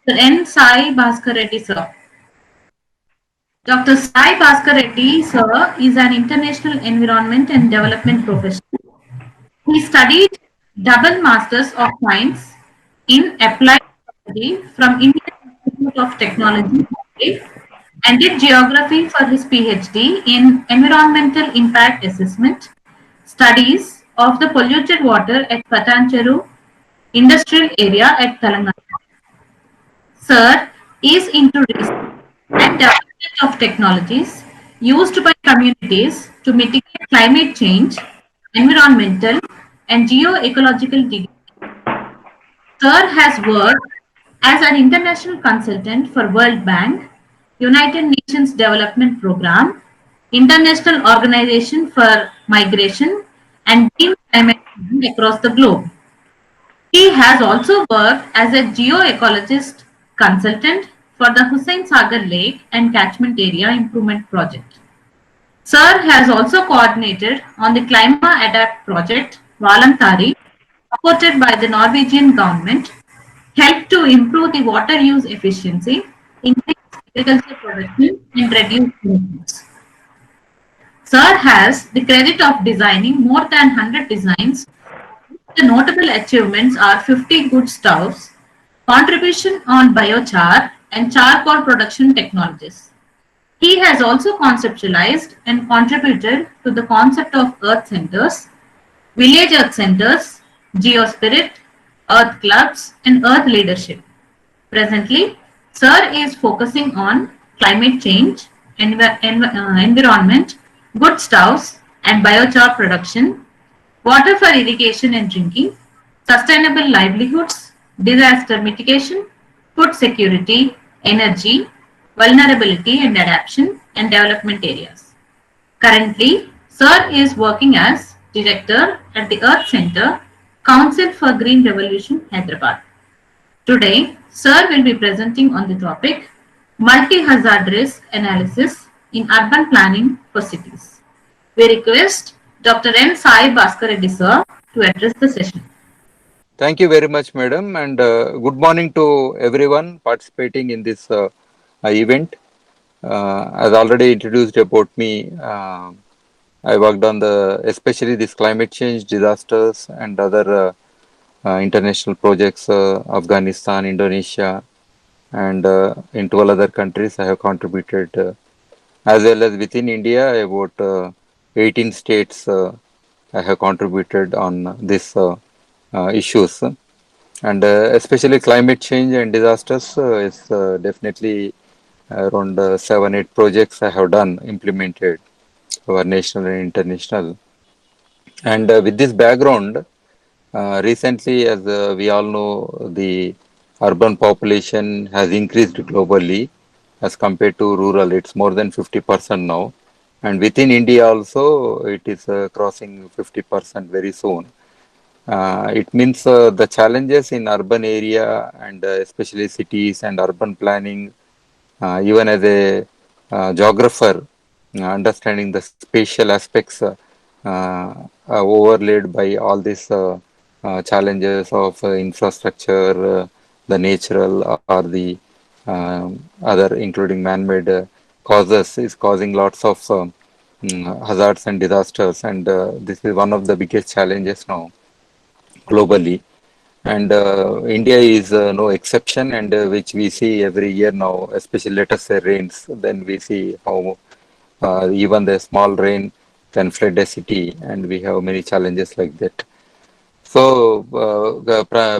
Dr. N. Sai Bhaskar Reddy, sir. Dr. Sai Bhaskar Reddy, sir, is an international environment and development professional. He studied double Masters of Science in Applied Geography from Indian Institute of Technology, Bombay, and did geography for his PhD in Environmental Impact Assessment, studies of the polluted water at Patancheru Industrial Area at Telangana. Sir is into research and development of technologies used by communities to mitigate climate change, environmental and geo-ecological degradation. Sir has worked as an international consultant for World Bank, United Nations Development Programme, International Organization for Migration, and Green Climate Change across the globe. He has also worked as a geoecologist consultant for the Hussain Sagar Lake and Catchment Area Improvement Project. Sir has also coordinated on the Clima Adapt project, Valantari, supported by the Norwegian government, helped to improve the water use efficiency, increase agriculture production, and reduce emissions. Sir has the credit of designing more than 100 designs. The notable achievements are 50 good stoves, contribution on biochar and charcoal production technologies. He has also conceptualized and contributed to the concept of earth centers, village earth centers, geospirit, earth clubs, and earth leadership. Presently, Sir is focusing on climate change, environment, good stoves, and biochar production, water for irrigation and drinking, sustainable livelihoods, disaster mitigation, food security, energy, vulnerability and adaptation, and development areas. Currently, Sir is working as director at the Earth Center, Council for Green Revolution, Hyderabad. Today, Sir will be presenting on the topic Multi-Hazard Risk Analysis in Urban Planning for Cities. We request Dr. N. Sai Bhaskar Reddy sir to address the session. Thank you very much, madam, and good morning to everyone participating in this event. As already introduced about me, I worked on especially this climate change, disasters, and other international projects, Afghanistan, Indonesia, and in 12 other countries. I have contributed, as well as within India, about 18 states. I have contributed on this issues, and especially climate change and disasters is definitely around 7 8 projects I have done implemented our national and international. And with this background, recently, as we all know, the urban population has increased globally as compared to rural. It's more than 50% now. And within India also, it is crossing 50% very soon. It means the challenges in urban area and especially cities and urban planning, even as a geographer, understanding the spatial aspects overlaid by all these challenges of infrastructure, the natural or the other, including man-made causes, is causing lots of hazards and disasters. And this is one of the biggest challenges now globally. And India is no exception, and which we see every year now, especially let us say rains, then we see how even the small rain can flood a city, and we have many challenges like that. So,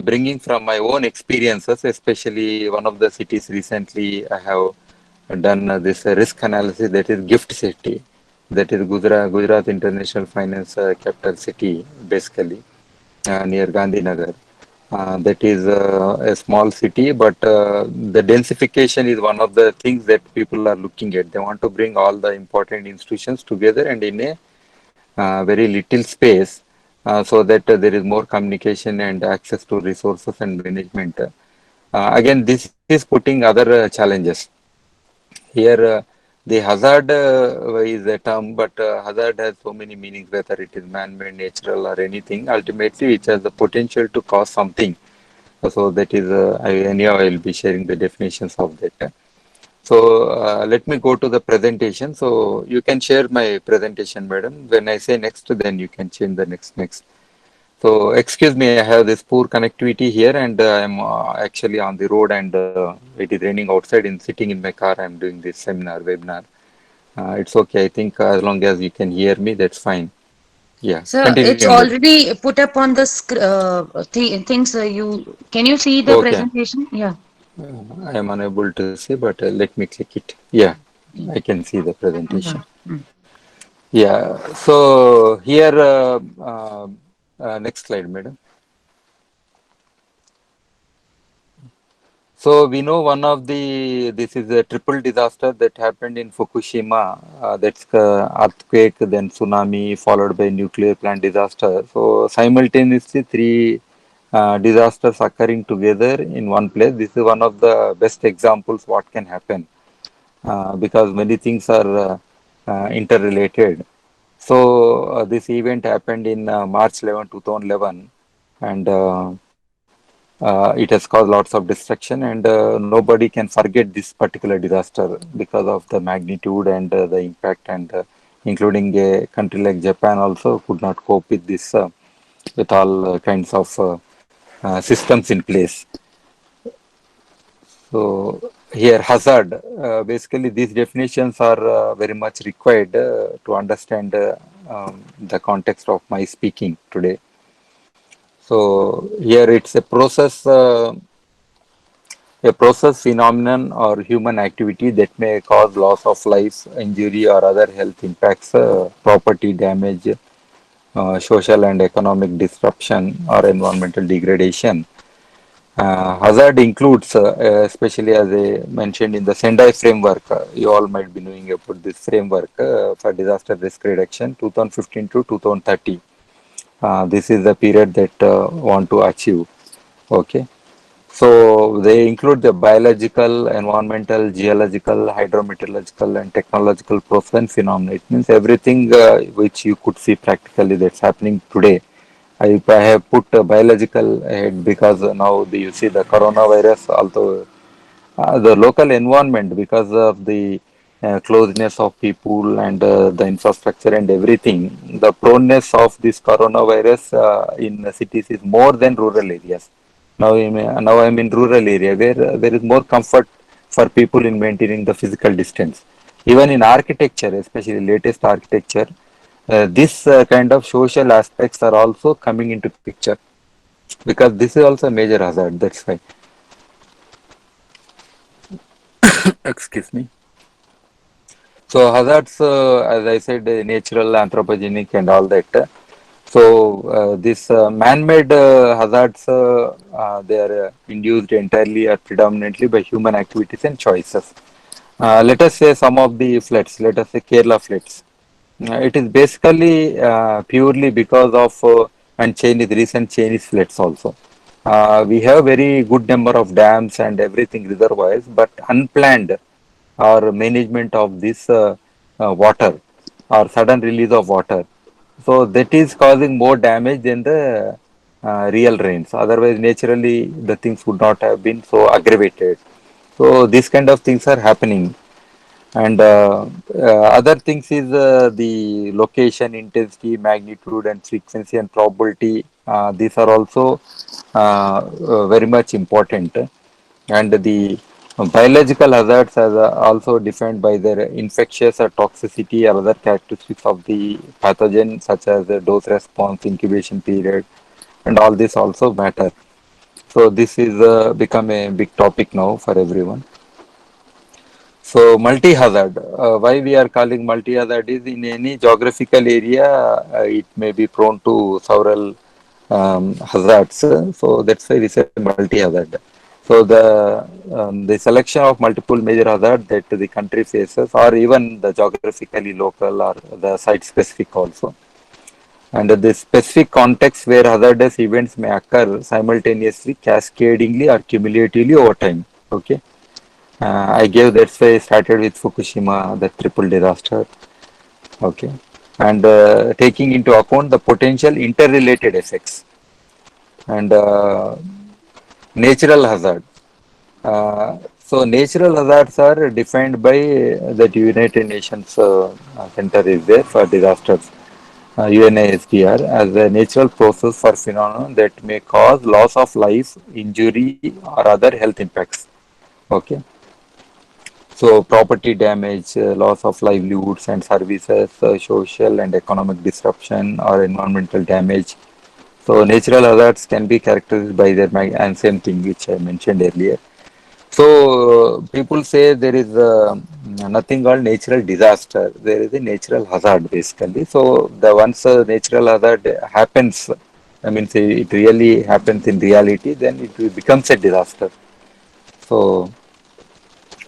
bringing from my own experiences, especially one of the cities recently, I have done this risk analysis, that is GIFT City, that is Gujarat International Finance Capital City, basically near Gandhinagar. That is a small city, but the densification is one of the things that people are looking at. They want to bring all the important institutions together and in a very little space, so that there is more communication and access to resources and management. Again, this is putting other challenges. Here, the hazard is a term, but hazard has so many meanings, whether it is man-made, natural, or anything, ultimately, which has the potential to cause something. So that is, anyhow, I will be sharing the definitions of that. So let me go to the presentation. So you can share my presentation, madam. When I say next, then you can change the next. So excuse me, I have this poor connectivity here, and I'm actually on the road, and it is raining outside. And sitting in my car, I'm doing this webinar. It's okay. I think as long as you can hear me, that's fine. Yeah, So continue, it's madam. already put up on the things. You can you see the Okay, presentation? Yeah. I am unable to see, but let me click it. Yeah, Okay. I can see the Yeah. presentation. Mm. Yeah, so here, next slide, madam. So we know one of this is a triple disaster that happened in Fukushima. That's earthquake, then tsunami, followed by nuclear plant disaster. So simultaneously, three disasters occurring together in one place. This is one of the best examples what can happen because many things are interrelated. So this event happened in March 11, 2011, and it has caused lots of destruction, and nobody can forget this particular disaster because of the magnitude and the impact, and including a country like Japan also could not cope with this with all kinds of systems in place. So here hazard, basically these definitions are very much required to understand the context of my speaking today. So here it's a process, phenomenon, or human activity that may cause loss of life, injury, or other health impacts, property damage, social and economic disruption, or environmental degradation. Hazard includes, especially as I mentioned in the Sendai framework, you all might be knowing about this framework for disaster risk reduction 2015 to 2030. This is the period that want to achieve. Okay. So they include the biological, environmental, geological, hydrometeorological, and technological process and phenomena. It means everything which you could see practically that's happening today. I have put biological ahead because now you see the coronavirus, although the local environment because of the closeness of people and the infrastructure and everything, the proneness of this coronavirus in the cities is more than rural areas. Now I'm in rural area where there is more comfort for people in maintaining the physical distance. Even in architecture, especially latest architecture, this kind of social aspects are also coming into picture because this is also a major hazard. That's why. Excuse me. So hazards, as I said, natural, anthropogenic, and all that. So this man-made hazards, they are induced entirely or predominantly by human activities and choices. Let us say some of the floods. Let us say Kerala floods. It is basically purely because of and Chinese recent Chinese floods also. We have very good number of dams and everything reservoirs, but unplanned or management of this water or sudden release of water. So that is causing more damage than the real rains. Otherwise, naturally, the things would not have been so aggravated. So these kind of things are happening. And other things is the location, intensity, magnitude, and frequency and probability. These are also very much important. And the biological hazards are also defined by their infectious or toxicity or other characteristics of the pathogen, such as the dose response, incubation period, and all this also matter. So this is become a big topic now for everyone. So multi-hazard, why we are calling multi-hazard is in any geographical area, it may be prone to several hazards. So that's why we say multi-hazard. So the selection of multiple major hazards that the country faces, or even the geographically local or the site specific also, and the specific context where hazardous events may occur simultaneously, cascadingly, or cumulatively over time. Okay. I gave that's why I started with Fukushima, the triple disaster. Okay, and taking into account the potential interrelated effects, and Natural hazard. So natural hazards are defined by that United Nations Center is there for disasters, UNISDR, as a natural process for phenomenon that may cause loss of life, injury, or other health impacts. Okay. So property damage, loss of livelihoods and services, social and economic disruption, or environmental damage. So natural hazards can be characterized by their and same thing which I mentioned earlier. So people say there is nothing called natural disaster. There is a natural hazard basically. So the once a natural hazard happens, I mean, say it really happens in reality, then becomes a disaster. So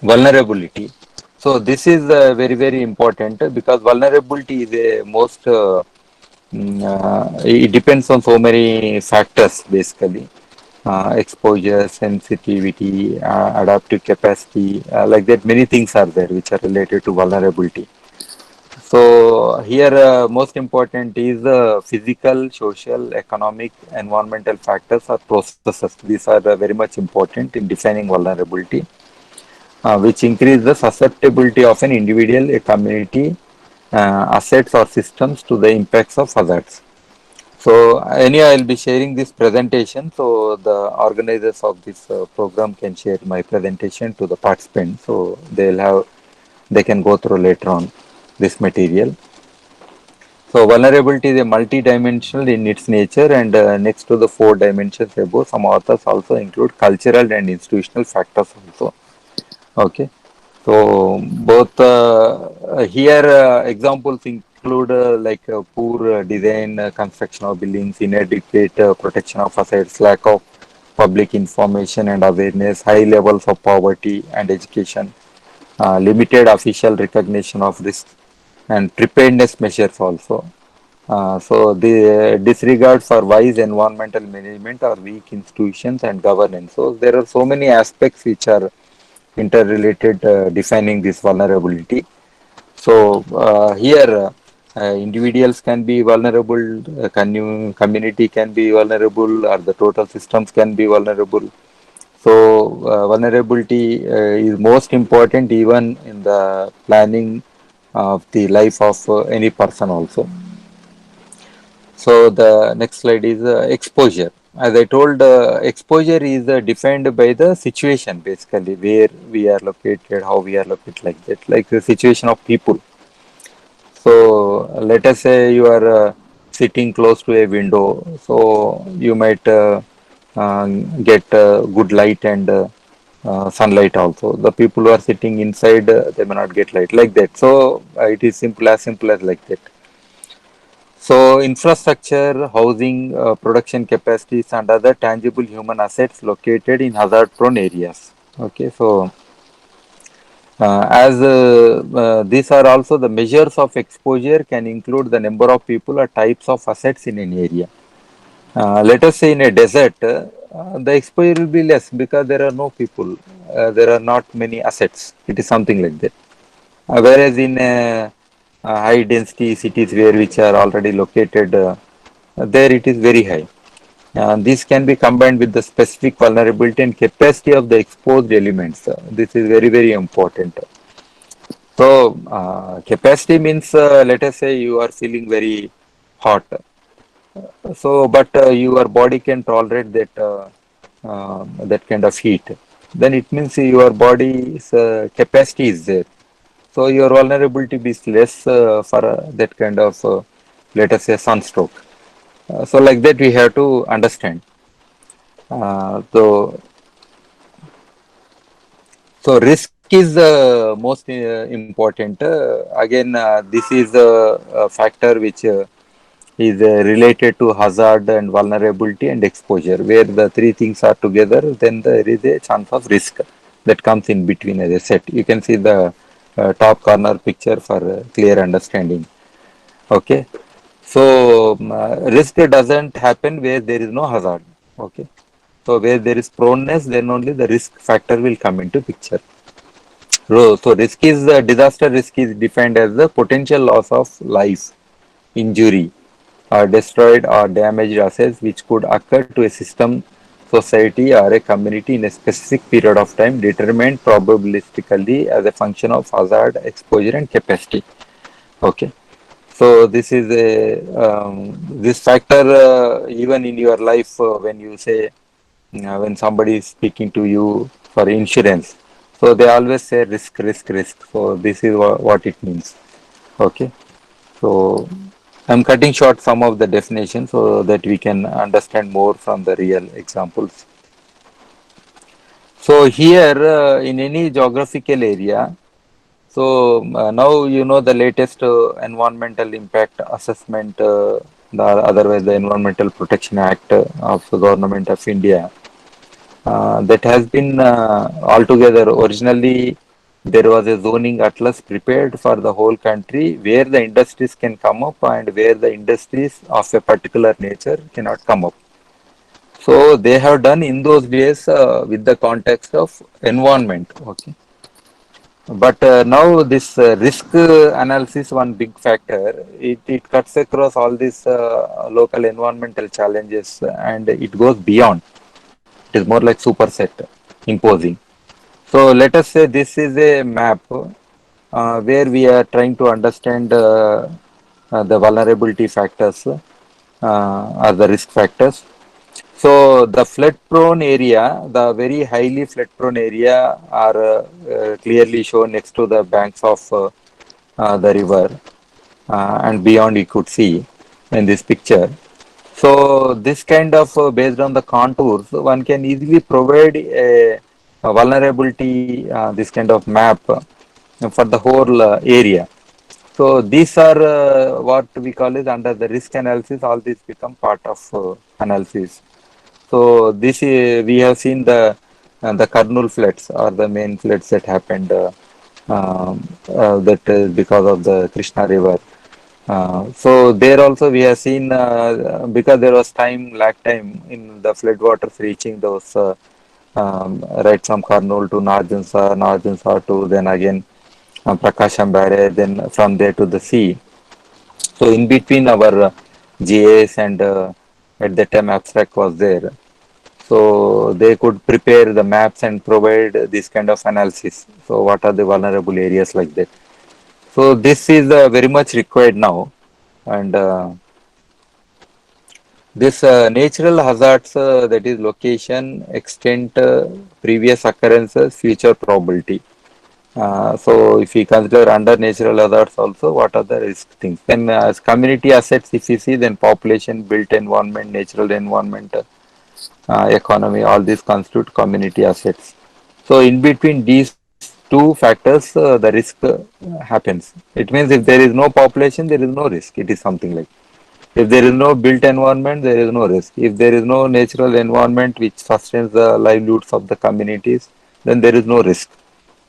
vulnerability. So this is very important because vulnerability is a most it depends on so many factors basically. Exposure, sensitivity, adaptive capacity, like that many things are there which are related to vulnerability. So here most important is the physical, social, economic, environmental factors or processes. These are very much important in defining vulnerability, which increase the susceptibility of an individual, a community, assets or systems to the impacts of hazards. So anyhow, I'll be sharing this presentation so the organizers of this program can share my presentation to the participants so they can go through later on this material. So vulnerability is a multi-dimensional in its nature and next to the four dimensions above, some authors also include cultural and institutional factors also. Okay. So both here examples include like poor design, construction of buildings, inadequate protection of assets, lack of public information and awareness, high levels of poverty and education, limited official recognition of risks, and preparedness measures also. So the disregard for wise environmental management or weak institutions and governance. So there are so many aspects which are interrelated defining this vulnerability. So here individuals can be vulnerable, community can be vulnerable, or the total systems can be vulnerable. So vulnerability is most important even in the planning of the life of any person also. So the next slide is exposure. As I told, exposure is defined by the situation basically, where we are located, how we are located, like that, like the situation of people. So let us say you are sitting close to a window, so you might get good light and sunlight also. The people who are sitting inside, they may not get light like that. So it is simple as like that. So infrastructure, housing, production capacities and other tangible human assets located in hazard prone areas. Okay, so as these are also the measures of exposure can include the number of people or types of assets in an area. Let us say in a desert, the exposure will be less because there are no people, there are not many assets. It is something like that. Whereas in high density cities where which are already located, there it is very high. This can be combined with the specific vulnerability and capacity of the exposed elements. This is very important. So capacity means let us say you are feeling very hot. So but your body can tolerate that kind of heat. Then it means your body's capacity is there. So your vulnerability is less for that kind of, let us say, sunstroke. So like that we have to understand. So risk is most important. Again, this is a factor which is related to hazard and vulnerability and exposure. Where the three things are together, then there is a chance of risk that comes in between as a set. You can see the top corner picture for clear understanding. Okay. So risk doesn't happen where there is no hazard. Okay. So where there is proneness, then only the risk factor will come into picture. So risk is disaster risk is defined as the potential loss of life, injury, or destroyed or damaged assets which could occur to a system, society or a community in a specific period of time determined probabilistically as a function of hazard, exposure, and capacity. Okay. So this is a this factor even in your life when you say when somebody is speaking to you for insurance, so they always say risk, risk, risk. So this is what it means. Okay. So I'm cutting short some of the definitions so that we can understand more from the real examples. So here in any geographical area, so now you know the latest environmental impact assessment, the otherwise the Environmental Protection Act of the Government of India. That has been altogether originally there was a zoning atlas prepared for the whole country where the industries can come up and where the industries of a particular nature cannot come up. So they have done in those days with the context of environment. Okay. But now this risk analysis, one big factor, it cuts across all these local environmental challenges and it goes beyond. It is more like superset imposing. So let us say this is a map where we are trying to understand the vulnerability factors or the risk factors. So the flood prone area, the very highly flood prone area are clearly shown next to the banks of the river and beyond you could see in this picture. So this kind of based on the contours, one can easily provide a vulnerability, this kind of map for the whole area. So these are what we call is under the risk analysis. All these become part of analysis. So this we have seen the Kurnool floods or the main floods that happened that is because of the Krishna River. So there also we have seen because there was lag time in the flood waters reaching those right from Kurnool to Narjansa to then again Prakasham barrage, then from there to the sea. So in between our GAS and at that time abstract was there. So they could prepare the maps and provide this kind of analysis. So what are the vulnerable areas like that? So this is very much required now, and this natural hazards that is location, extent, previous occurrences, future probability. So if we consider under natural hazards also, what are the risk things? Then as community assets, if you see, then population, built environment, natural environment, economy, all these constitute community assets. So in between these two factors, the risk happens. It means if there is no population, there is no risk. It is something like if there is no built environment, there is no risk. If there is no natural environment which sustains the livelihoods of the communities, then there is no risk.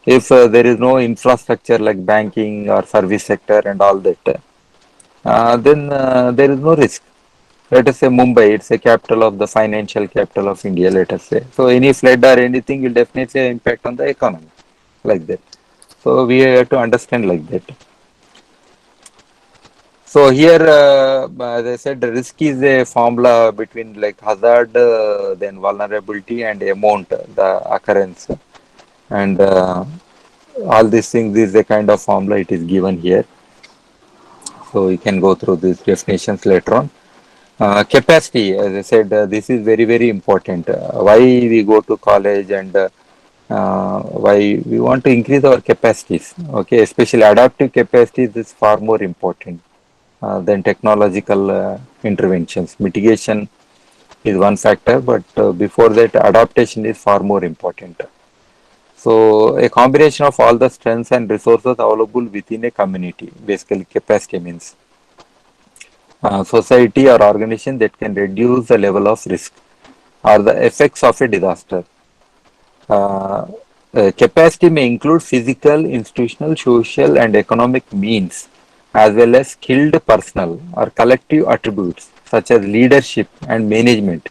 If there is no infrastructure like banking or service sector and all that, then there is no risk. Let us say Mumbai, it's a capital of the financial capital of India, let us say. So any flood or anything will definitely impact on the economy like that. So we have to understand like that. So here, as I said, the risk is a formula between like hazard, then vulnerability and amount, the occurrence. And all these things is a kind of formula it is given here. So you can go through these definitions later on. Capacity, as I said, this is very, very important. Why we go to college and why we want to increase our capacities. Okay, especially adaptive capacities is far more important than technological interventions. Mitigation is one factor, but before that, adaptation is far more important. So, a combination of all the strengths and resources available within a community, basically capacity means society or organization that can reduce the level of risk or the effects of a disaster. Uh, Capacity may include physical, institutional, social, and economic means, as well as skilled personnel or collective attributes such as leadership and management.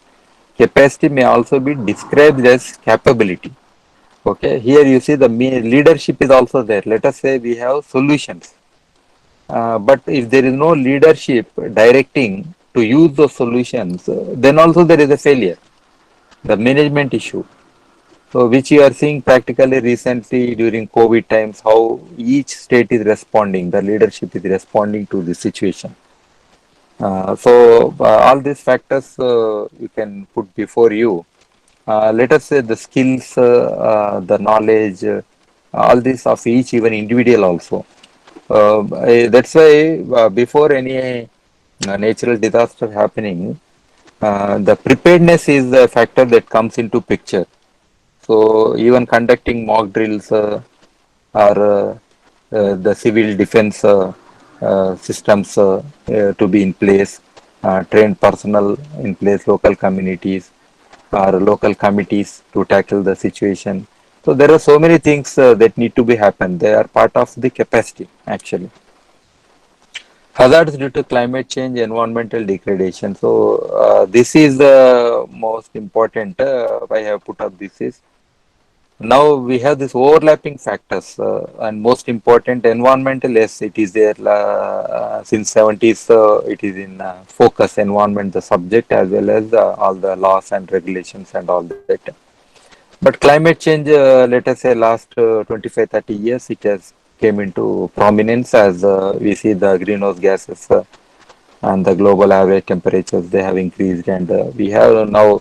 Capacity may also be described as capability. Okay, here you see the leadership is also there. Let us say we have solutions, but if there is no leadership directing to use those solutions, then also there is a failure. the management issue. So which you are seeing practically recently during COVID times, how each state is responding, the leadership is responding to the situation. All these factors you can put before you. Let us say the skills, the knowledge, all this of each even individual also. That's why before any natural disaster happening, the preparedness is the factor that comes into picture. So even conducting mock drills or the civil defense systems to be in place, trained personnel in place, local communities or local committees to tackle the situation. So there are so many things that need to be happen. They are part of the capacity actually. Hazards due to climate change, environmental degradation. So this is the most important. I have put up this is now we have this overlapping factors and most important environmental. Yes, it is there since 70s. It is in focus environment the subject as well as all the laws and regulations and all that. But climate change, let us say last 25, 30 years, it has came into prominence as we see the greenhouse gases and the global average temperatures, they have increased. And we have now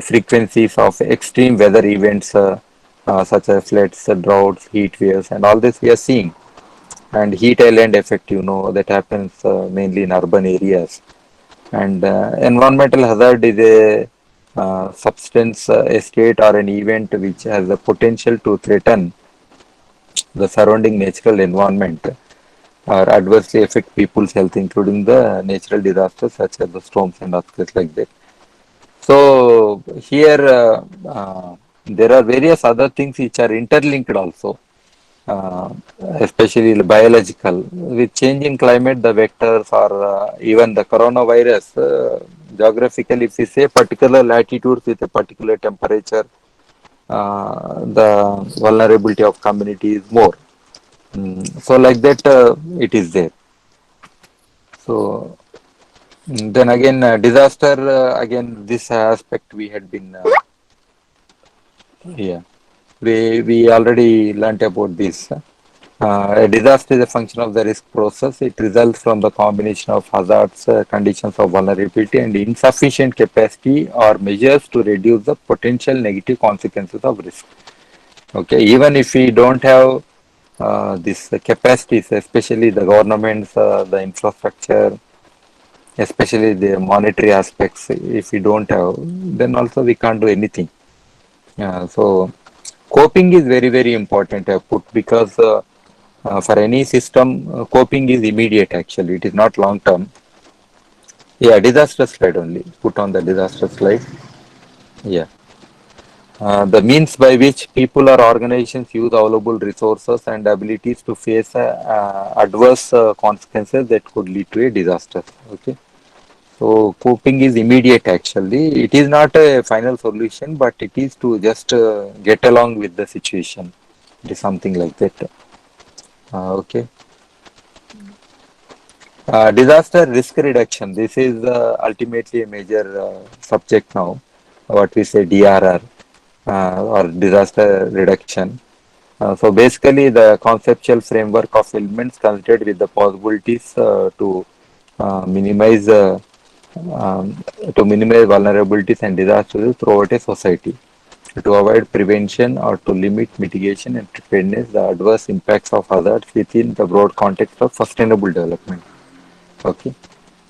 frequencies of extreme weather events such as floods, droughts, heat waves, and all this we are seeing. And heat island effect, that happens mainly in urban areas. And environmental hazard is a substance, a state, or an event which has the potential to threaten the surrounding natural environment or adversely affect people's health, including the natural disasters such as the storms and earthquakes like that. So here there are various other things which are interlinked also, uh, especially biological. With changing climate, the vectors or even the coronavirus, geographically, if we say particular latitudes with a particular temperature, the vulnerability of community is more. So like that, it is there. So then again, disaster, again, this aspect we had been, yeah, we already learnt about this. A disaster is a function of the risk process. It results from the combination of hazards, conditions of vulnerability, and insufficient capacity or measures to reduce the potential negative consequences of risk. Okay, even if we don't have these capacities, especially the governments, the infrastructure, especially the monetary aspects, if we don't have, then also we can't do anything. So coping is very, very important, put because for any system, coping is immediate actually. It is not long term. Yeah, disaster slide only. Put on the disaster slide. Yeah. The means by which people or organizations use available resources and abilities to face adverse consequences that could lead to a disaster. Okay. So coping is immediate actually. It is not a final solution, but it is to just get along with the situation. It is something like that. Okay. Disaster risk reduction. This is ultimately a major subject now. What we say DRR or disaster reduction. So basically, the conceptual framework of elements considered with the possibilities minimize uh, to minimize vulnerabilities and disasters throughout a society. To avoid prevention or to limit mitigation and preparedness, the adverse impacts of hazards within the broad context of sustainable development. Okay.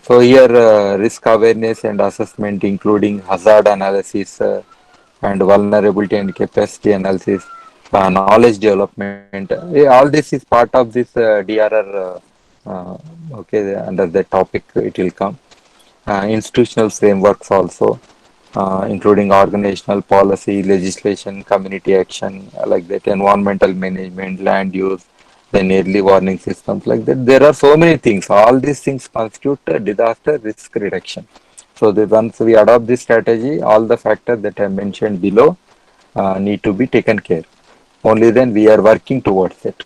So here risk awareness and assessment including hazard analysis and vulnerability and capacity analysis, knowledge development, all this is part of this DRR. Okay, under the topic it will come. Institutional frameworks also, including organizational policy, legislation, community action, like that, environmental management, land use, then early warning systems, like that. There are so many things. All these things constitute disaster risk reduction. So once we adopt this strategy, all the factors that I mentioned below need to be taken care. Only then we are working towards it.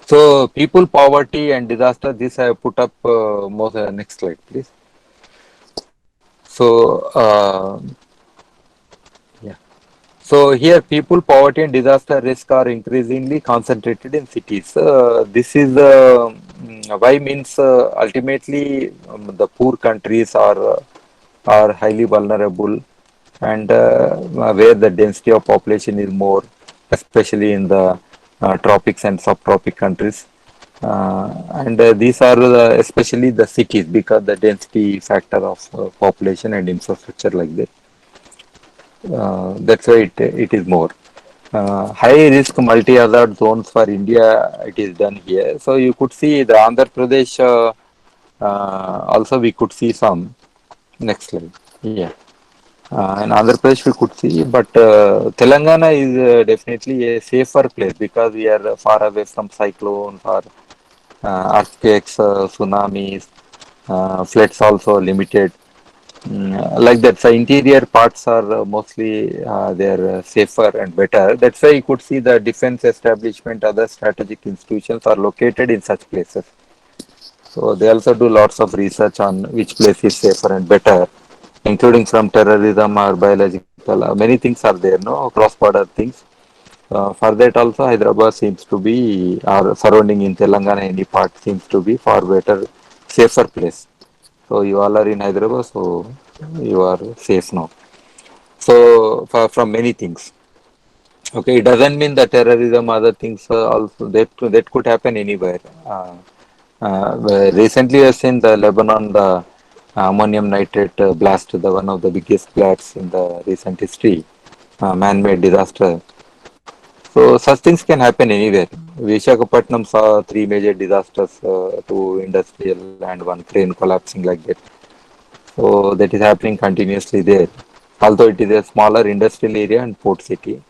So people, poverty and disaster, this I have put up most, next slide please. So So here, people, poverty, and disaster risk are increasingly concentrated in cities. This is why means ultimately the poor countries are highly vulnerable, and where the density of population is more, especially in the tropics and subtropic countries. And these are especially the cities because the density factor of population and infrastructure like that. That's why it is more. High risk multi hazard zones for India, it is done here. So you could see the Andhra Pradesh, also we could see some. Next slide. Yeah. In Andhra Pradesh we could see, but Telangana is definitely a safer place because we are far away from cyclones or earthquakes, tsunamis, floods also limited. Like that, so interior parts are mostly they are safer and better. That's why you could see the defense establishment, other strategic institutions are located in such places. So they also do lots of research on which place is safer and better, including from terrorism or biological. Many things are there, no cross-border things. For that also, Hyderabad seems to be, or surrounding in Telangana, any part seems to be far better, safer place. So you all are in Hyderabad, so you are safe now. So from many things. Okay, it doesn't mean that terrorism, other things also that could happen anywhere. Recently, I've seen the Lebanon, the ammonium nitrate blast, the one of the biggest blasts in the recent history, man-made disaster. So such things can happen anywhere. Visakhapatnam saw three major disasters, two industrial and one crane collapsing like that. So that is happening continuously there. Although it is a smaller industrial area and port city.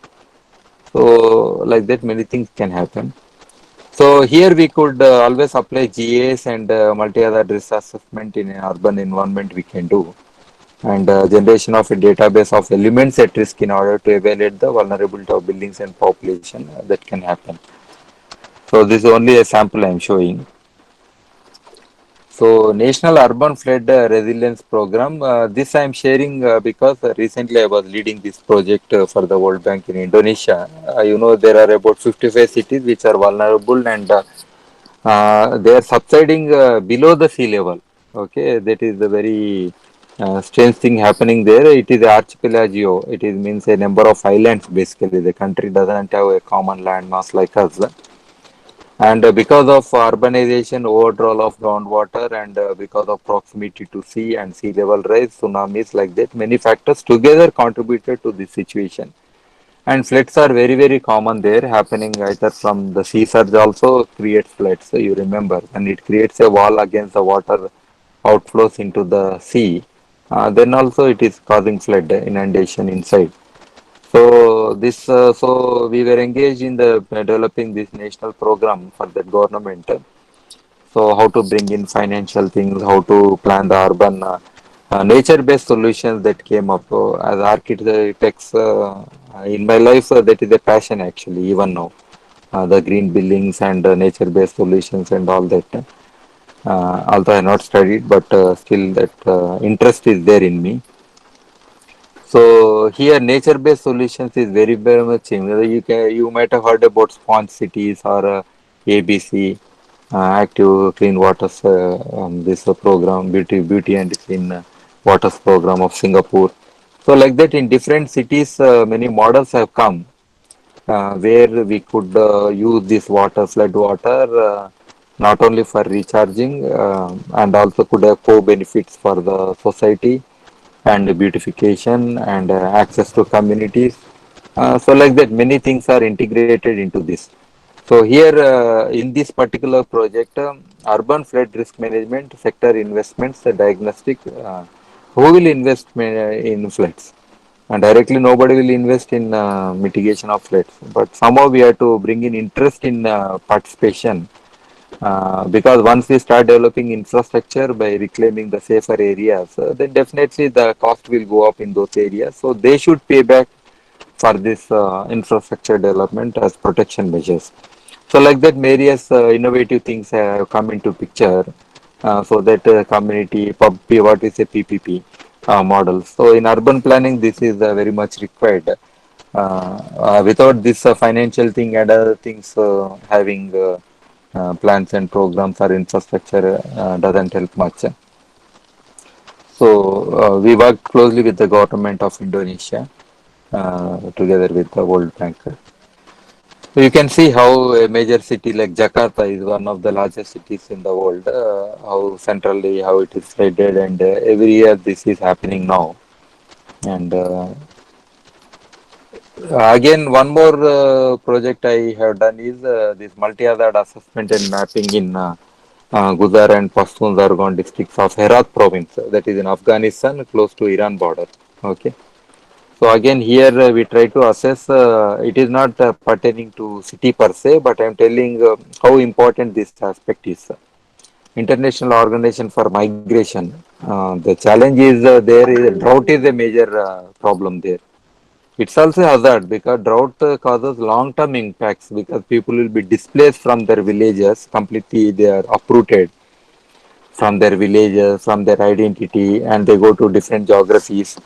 So like that many things can happen. So here we could always apply GAS and multi-hazard risk assessment in an urban environment we can do. And generation of a database of elements at risk in order to evaluate the vulnerability of buildings and population that can happen. So this is only a sample I am showing. So National Urban Flood Resilience Program, this I am sharing because recently I was leading this project for the World Bank in Indonesia. You know there are about 55 cities which are vulnerable and they are subsiding below the sea level. Okay, that is the very strange thing happening there. It is archipelago. It is means a number of islands basically. The country doesn't have a common land mass like us. And because of urbanization, overdrawal of groundwater, and because of proximity to sea and sea level rise, tsunamis like that, many factors together contributed to this situation. And floods are very, very common there, happening either from the sea surge also creates floods. So you remember, and it creates a wall against the water outflows into the sea. Then also it is causing flood inundation inside. So so we were engaged in the developing this national program for the government. So how to bring in financial things, how to plan the urban nature-based solutions that came up as architects in my life. That is a passion actually, even now. The green buildings and nature-based solutions and all that. Although I not studied, but still that interest is there in me. So here nature-based solutions is very very much in. You might have heard about sponge cities or ABC, active clean waters. This program, beauty and clean waters program of Singapore. So like that in different cities, many models have come where we could use this water, flood water, not only for recharging and also could have co-benefits for the society and beautification and access to communities. So like that, many things are integrated into this. So here in this particular project, urban flood risk management, sector investments, diagnostic, who will invest in floods? And directly nobody will invest in mitigation of floods. But somehow we have to bring in interest in participation because once we start developing infrastructure by reclaiming the safer areas, then definitely the cost will go up in those areas. So they should pay back for this infrastructure development as protection measures. So like that, various innovative things have come into picture so that community, what is a PPP model. So in urban planning, this is very much required Without this financial thing and other things, having plans and programs or infrastructure doesn't help much. So we worked closely with the government of Indonesia together with the World Bank. So you can see how a major city like Jakarta is one of the largest cities in the world, how centrally how it is spreaded, and every year this is happening now. And again, one more project I have done is this multi-hazard assessment and mapping in Guzar and Pashtun Zargon districts of Herat province, that is in Afghanistan, close to Iran border. Okay. So again, here we try to assess. It is not pertaining to city per se, but I am telling how important this aspect is. International Organization for Migration. The challenge is drought is a major problem there. It's also a hazard because drought causes long-term impacts because people will be displaced from their villages completely. They are uprooted from their villages, from their identity, and they go to different geographies,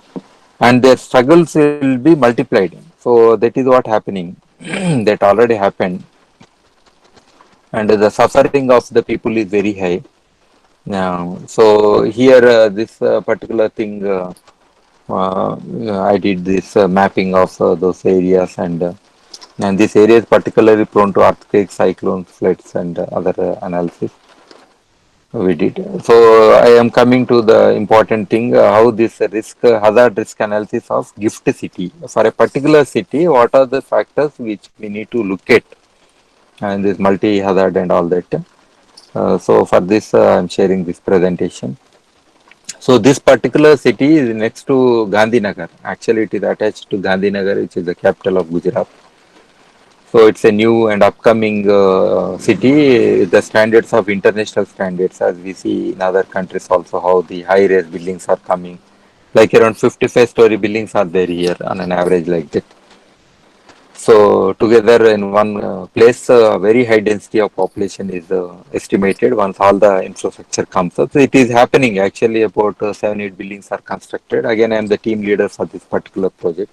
and their struggles will be multiplied. So that is what happening. That already happened, and the suffering of the people is very high. So here, this particular thing. Uh, I did this mapping of those areas, and this area is particularly prone to earthquakes, cyclones, floods, and other analysis we did. So I am coming to the important thing: how this hazard risk analysis of gift city for a particular city. What are the factors which we need to look at, and this multi hazard and all that. So for this, I am sharing this presentation. So this particular city is next to Gandhinagar. Actually, it is attached to Gandhinagar, which is the capital of Gujarat. So it's a new and upcoming city. The standards of international standards, as we see in other countries, also how the high-rise buildings are coming. Like around 55-story buildings are there here on an average like that. So together in one place, very high density of population is estimated once all the infrastructure comes up. So it is happening actually. About 7-8 buildings are constructed. Again, I am the team leader for this particular project.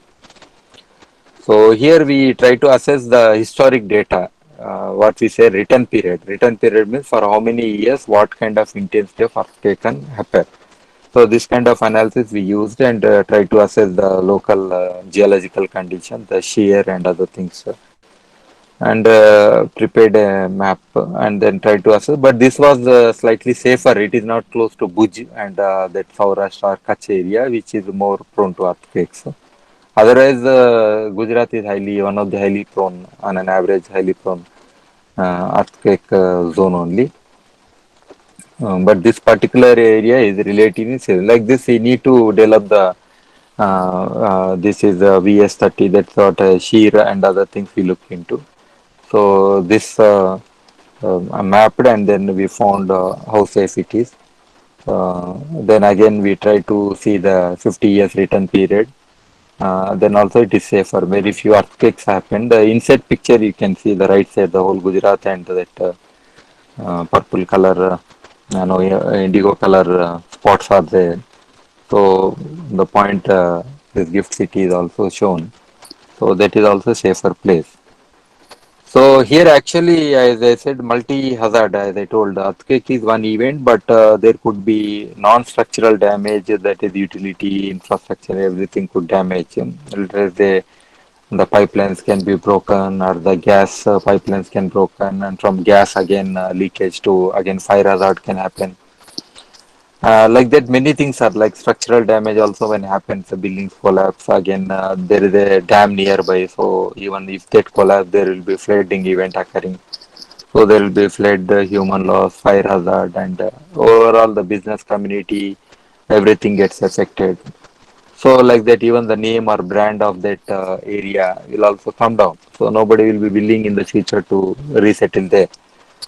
So here we try to assess the historic data. What we say return period. Return period means for how many years, what kind of intensity of earthquake can happen. So this kind of analysis we used and try to assess the local geological condition, the shear and other things, and prepared a map and then try to assess. But this was slightly safer. It is not close to Bhuj and that Saurashtra or Kutch area, which is more prone to earthquakes. Otherwise, Gujarat is one of the highly prone, on an average, highly prone earthquake zone only. But this particular area is relatively safe. Like this, we need to develop the. This is VS30. That's what shear and other things we look into. So this I mapped and then we found how safe it is. Then again we try to see the 50 years return period. Then also it is safer. Very few earthquakes happen. The inside picture you can see the right side, the whole Gujarat and that purple color, indigo color spots are there. So the point this gift city is also shown. So that is also safer place. So here actually, as I said, multi-hazard, as I told, earthquake is one event, but there could be non-structural damage, that is utility, infrastructure, everything could damage. The pipelines can be broken or the gas pipelines can broken, and from gas again leakage to again fire hazard can happen. Like that, many things are like structural damage also when happens, the buildings collapse. Again, there is a dam nearby, so even if that collapse, there will be flooding event occurring. So there will be flood, human loss, fire hazard, and overall the business community, everything gets affected. So like that, even the name or brand of that area will also come down. So nobody will be willing in the future to resettle there.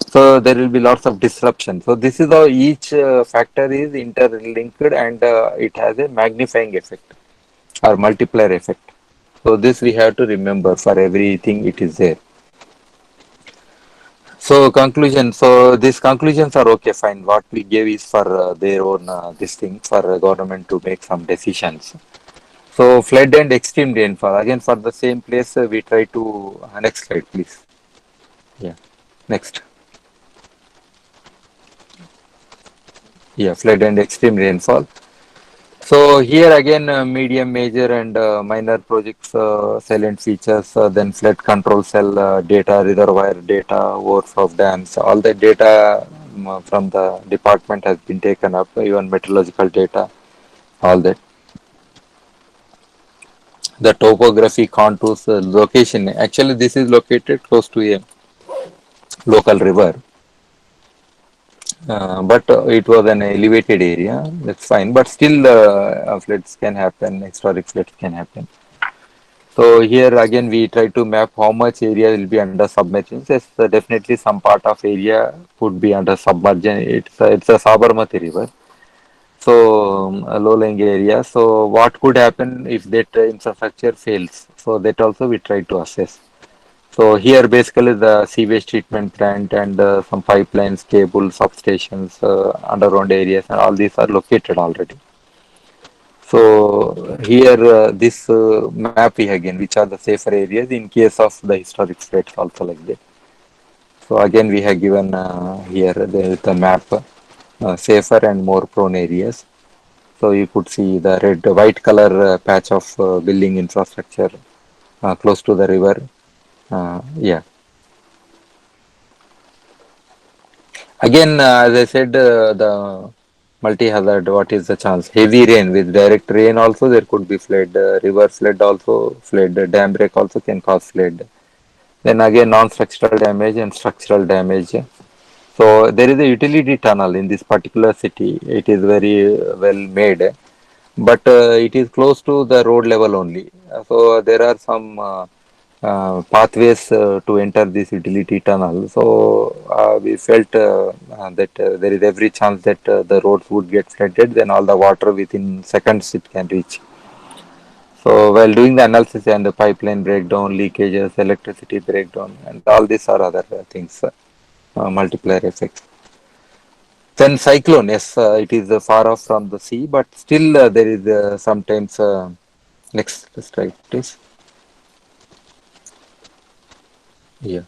So there will be lots of disruption. So this is how each factor is interlinked and it has a magnifying effect or multiplier effect. So this we have to remember for everything it is there. So conclusion. So these conclusions are okay, fine. What we gave is for their own this thing for government to make some decisions. So flood and extreme rainfall. Again, for the same place, we try to next slide, please. Yeah, next. Yeah, flood and extreme rainfall. So here again, medium, major, and minor projects, silent features, then flood control cell data, reservoir data, overflow of dams. All the data from the department has been taken up, even meteorological data, all that. The topography contours, location. Actually, this is located close to a local river, but it was an elevated area. That's fine, but still, floods can happen. Historic floods can happen. So here again we try to map how much area will be under submergence. Yes, definitely some part of area could be under submersion. It's a Sabarmati river. So a low-lying area. So what could happen if that infrastructure fails? So that also we try to assess. So here basically the sewage treatment plant and some pipelines, cables, substations, underground areas, and all these are located already. So here this map we again, which are the safer areas in case of the historic threats also like that. So again we have given here the map, safer and more prone areas. So you could see the white color patch of building infrastructure close to the river. Yeah. Again, as I said, the multi-hazard, what is the chance? Heavy rain with direct rain also there could be flood, river flood also, flood, dam break also can cause flood. Then again, non-structural damage and structural damage. So there is a utility tunnel in this particular city. It is very well made, but it is close to the road level only. So there are some pathways to enter this utility tunnel. So we felt that there is every chance that the roads would get flooded, then all the water within seconds it can reach. So while doing the analysis and the pipeline breakdown, leakages, electricity breakdown, and all these are other things, multiplier effects. Then cyclone, yes, it is far off from the sea, but still there is sometimes. Next slide, please. Yeah.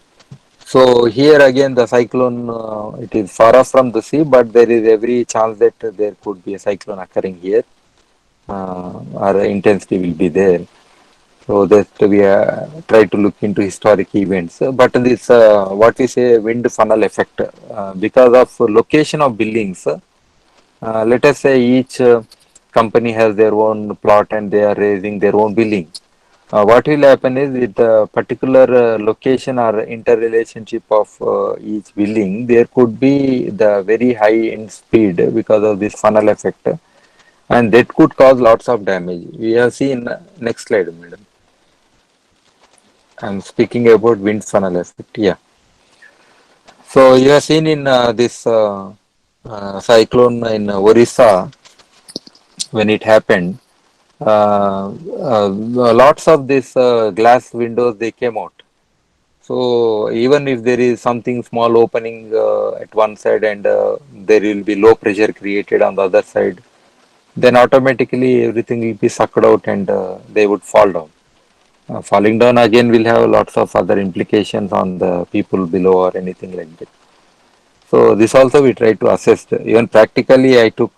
So here again the cyclone, it is far off from the sea, but there is every chance that there could be a cyclone occurring here, or intensity will be there. So that we try to look into historic events. But this, what we say, wind funnel effect, because of location of buildings. Let us say each company has their own plot and they are raising their own building. What will happen is with the particular location or interrelationship of each building, there could be the very high in speed because of this funnel effect, and that could cause lots of damage. We have seen next slide, madam. I'm speaking about wind funnel effect. Yeah. So you have seen in this cyclone in Orissa when it happened. Lots of these glass windows they came out. So even if there is something small opening at one side and there will be low pressure created on the other side, then automatically everything will be sucked out and they would fall down. Falling down again will have lots of other implications on the people below or anything like that. So this also we try to assess. Even practically, I took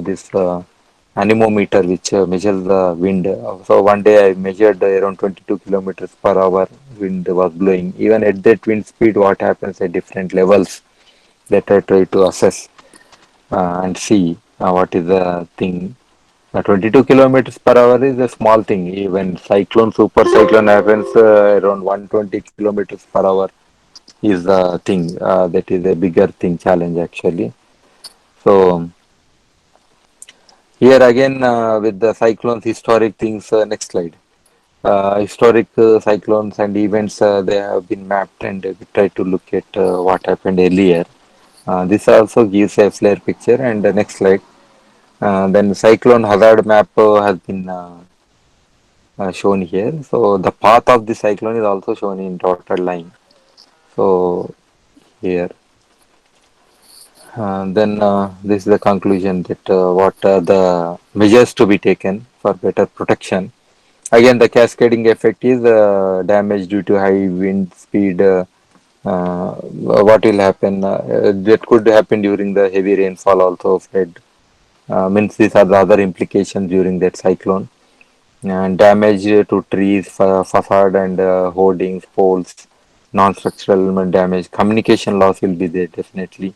this anemometer which measures the wind. So one day I measured around 22 kilometers per hour wind was blowing. Even at that wind speed, what happens at different levels that I try to assess and see what is the thing. 22 kilometers per hour is a small thing. Even cyclone, super cyclone happens around 120 kilometers per hour is the thing. That is a bigger thing challenge actually. So here again with the cyclones, historic things. Next slide. Historic cyclones and events they have been mapped and we try to look at what happened earlier. This also gives a flare picture. And the next slide. Then cyclone hazard map has been shown here. So the path of the cyclone is also shown in dotted line. So here. Then this is the conclusion that what are the measures to be taken for better protection. Again, the cascading effect is damage due to high wind speed. What will happen? That could happen during the heavy rainfall also, flood. Means these are the other implications during that cyclone. And damage to trees, facade and hoardings, poles, non-structural damage, communication loss will be there definitely,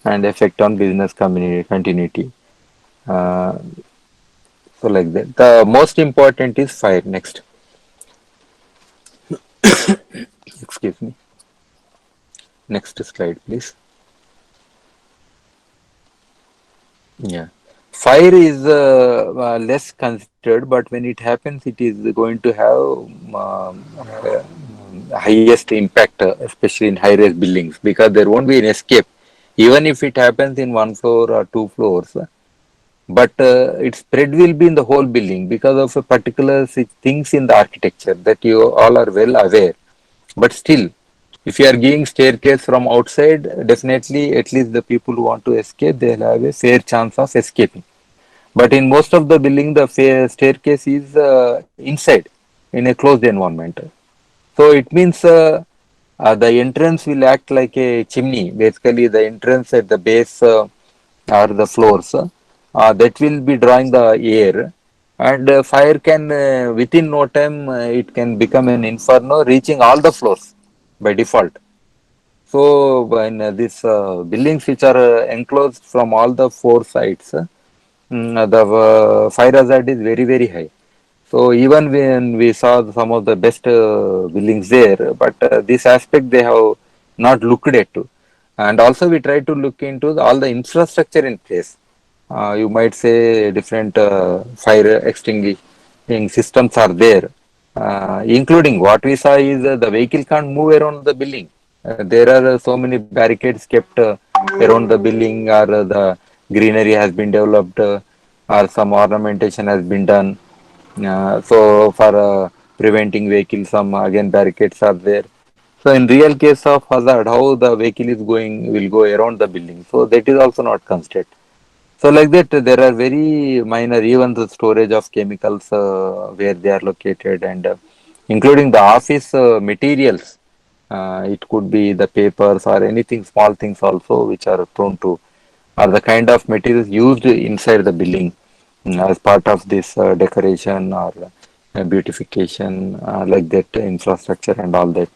and effect on business continuity. Uh, so like that. The most important is fire. Next, excuse me. Next slide, please. Yeah. Fire is less considered, but when it happens, it is going to have highest impact, especially in high-rise buildings, because there won't be an escape. Even if it happens in one floor or two floors, but its spread will be in the whole building because of a particular things in the architecture that you all are well aware. But still, if you are giving staircase from outside, definitely at least the people who want to escape, they'll have a fair chance of escaping. But in most of the building, the staircase is inside in a closed environment. So it means the entrance will act like a chimney. Basically, the entrance at the base or the floors that will be drawing the air, and fire can within no time it can become an inferno, reaching all the floors by default. So when these buildings which are enclosed from all the four sides, the fire hazard is very very high. So even when we saw some of the best buildings there, but this aspect they have not looked at. And also we try to look into all the infrastructure in place. You might say different fire extinguishing systems are there, including what we saw is the vehicle can't move around the building. There are so many barricades kept around the building, or the greenery has been developed, or some ornamentation has been done. So for preventing vehicles, some again barricades are there. So in real case of hazard, how the vehicle is going will go around the building. So that is also not considered. So like that, there are very minor, even the storage of chemicals where they are located, and including the office materials. It could be the papers or anything, small things also, which are prone to, are the kind of materials used inside the building as part of this decoration or beautification, like that infrastructure and all that.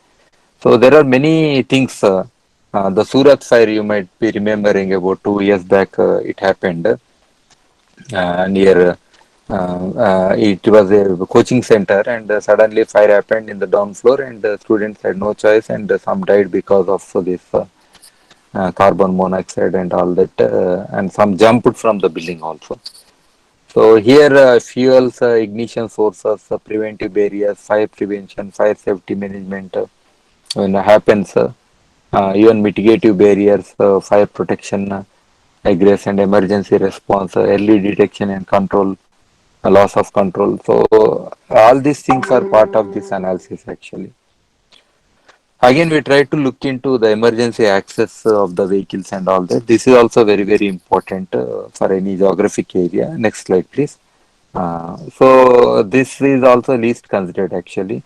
So there are many things. The Surat fire, you might be remembering, about 2 years back, it happened near. It was a coaching center, and suddenly fire happened in the down floor, and the students had no choice, and some died because of this carbon monoxide and all that, and some jumped from the building also. So here, fuels, ignition sources, preventive barriers, fire prevention, fire safety management, when happens, even mitigative barriers, fire protection, egress and emergency response, early detection and control, loss of control. So all these things are part of this analysis actually. Again, we try to look into the emergency access of the vehicles and all that. This is also very, very important for any geographic area. Next slide, please. So this is also least considered actually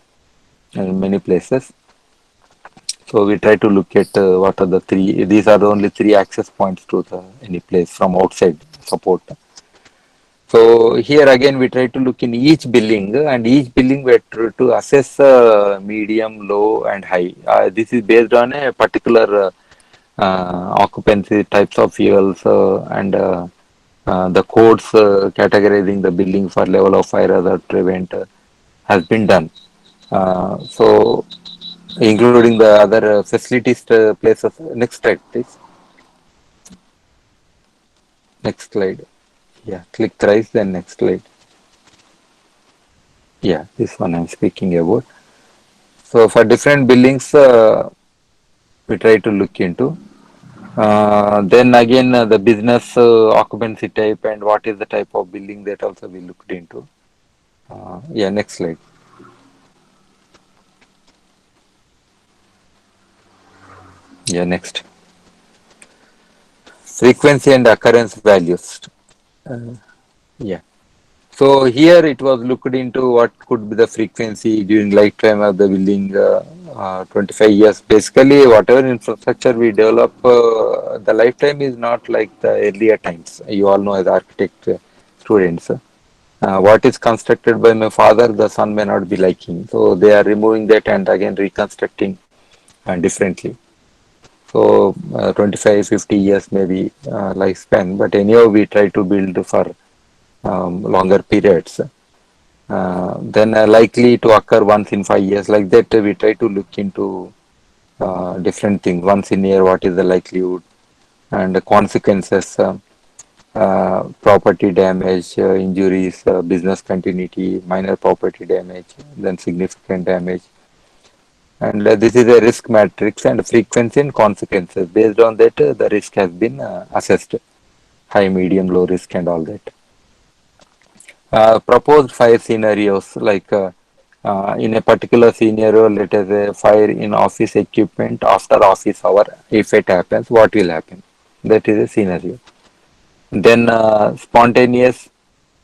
in many places. So we try to look at what are the three. These are the only three access points to the any place from outside support. So here again we try to look in each building, and each building we try to assess medium, low, and high. This is based on a particular occupancy types of fuels, and the codes categorizing the building for level of fire hazard prevent has been done. So including the other facilities places. Next slide, please. Next slide. Yeah, click thrice, then next slide. Yeah, this one I'm speaking about. So for different buildings, we try to look into. Then again, the business occupancy type and what is the type of building, that also we looked into. Yeah, next slide. Yeah, next. Frequency and occurrence values. Yeah. So here it was looked into what could be the frequency during lifetime of the building, 25 years. Basically, whatever infrastructure we develop, the lifetime is not like the earlier times. You all know as architect students. What is constructed by my father, the son may not be liking. So they are removing that and again reconstructing differently. So 25, 50 years maybe lifespan. But anyhow, we try to build for longer periods. Then likely to occur once in 5 years. Like that, we try to look into different things. Once in a year, what is the likelihood and the consequences, property damage, injuries, business continuity, minor property damage, then significant damage. And this is a risk matrix and frequency and consequences. Based on that, the risk has been assessed. High, medium, low risk and all that. Proposed fire scenarios like in a particular scenario, let us say fire in office equipment after office hour, if it happens, what will happen? That is a scenario. Then spontaneous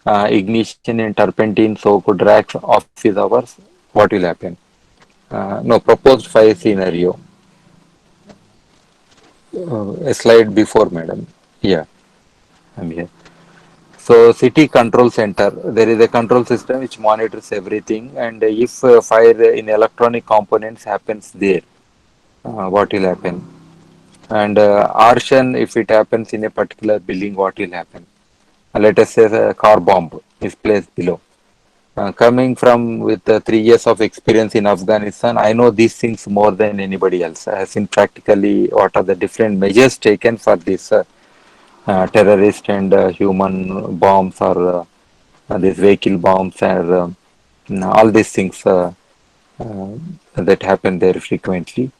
ignition in turpentine soaked racks office hours, what will happen? No, proposed fire scenario. A slide before, madam. Yeah, I'm here. So city control center, there is a control system which monitors everything, and if fire in electronic components happens there, what will happen? And arson, if it happens in a particular building, what will happen? Let us say a car bomb is placed below. Coming from with 3 years of experience in Afghanistan, I know these things more than anybody else. I have seen practically what are the different measures taken for this terrorist and human bombs or these vehicle bombs and all these things uh, that happen there frequently.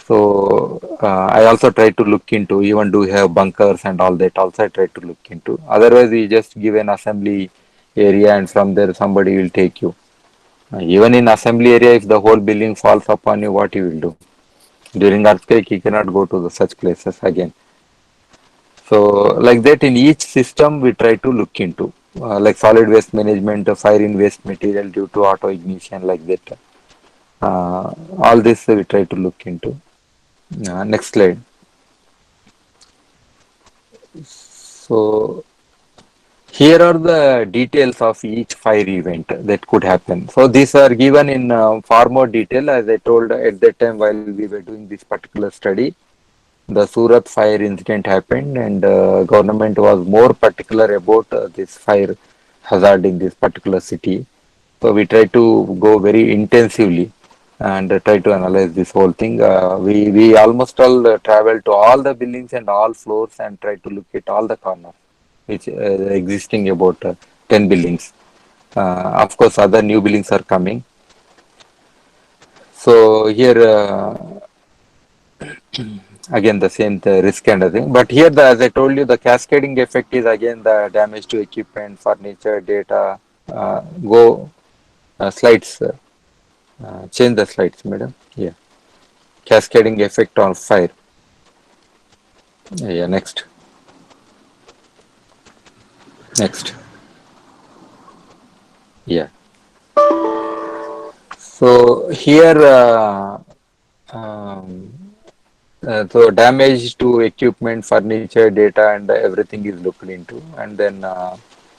So I also try to look into, even do have bunkers and all that also I try to look into. Otherwise, we just give an assembly area and from there somebody will take you. Even in assembly area, if the whole building falls upon you, what you will do? During earthquake, you cannot go to such places again. So like that, in each system, we try to look into, like solid waste management, fire in waste material due to auto ignition, like that. All this we try to look into. Next slide. So here are the details of each fire event that could happen. So these are given in far more detail, as I told at that time while we were doing this particular study. The Surat fire incident happened, and government was more particular about this fire hazard in this particular city. So we try to go very intensively and try to analyze this whole thing. We almost all travel to all the buildings and all floors and try to look at all the corners, which existing about 10 buildings. Of course, other new buildings are coming. So here again the same the risk and everything. But here, as I told you, the cascading effect is again the damage to equipment, furniture, data. Go slides. Change the slides, madam. Yeah. Cascading effect on fire. Yeah, next. Next. Yeah. So here, um, so damage to equipment, furniture, data, and everything is looked into. And then,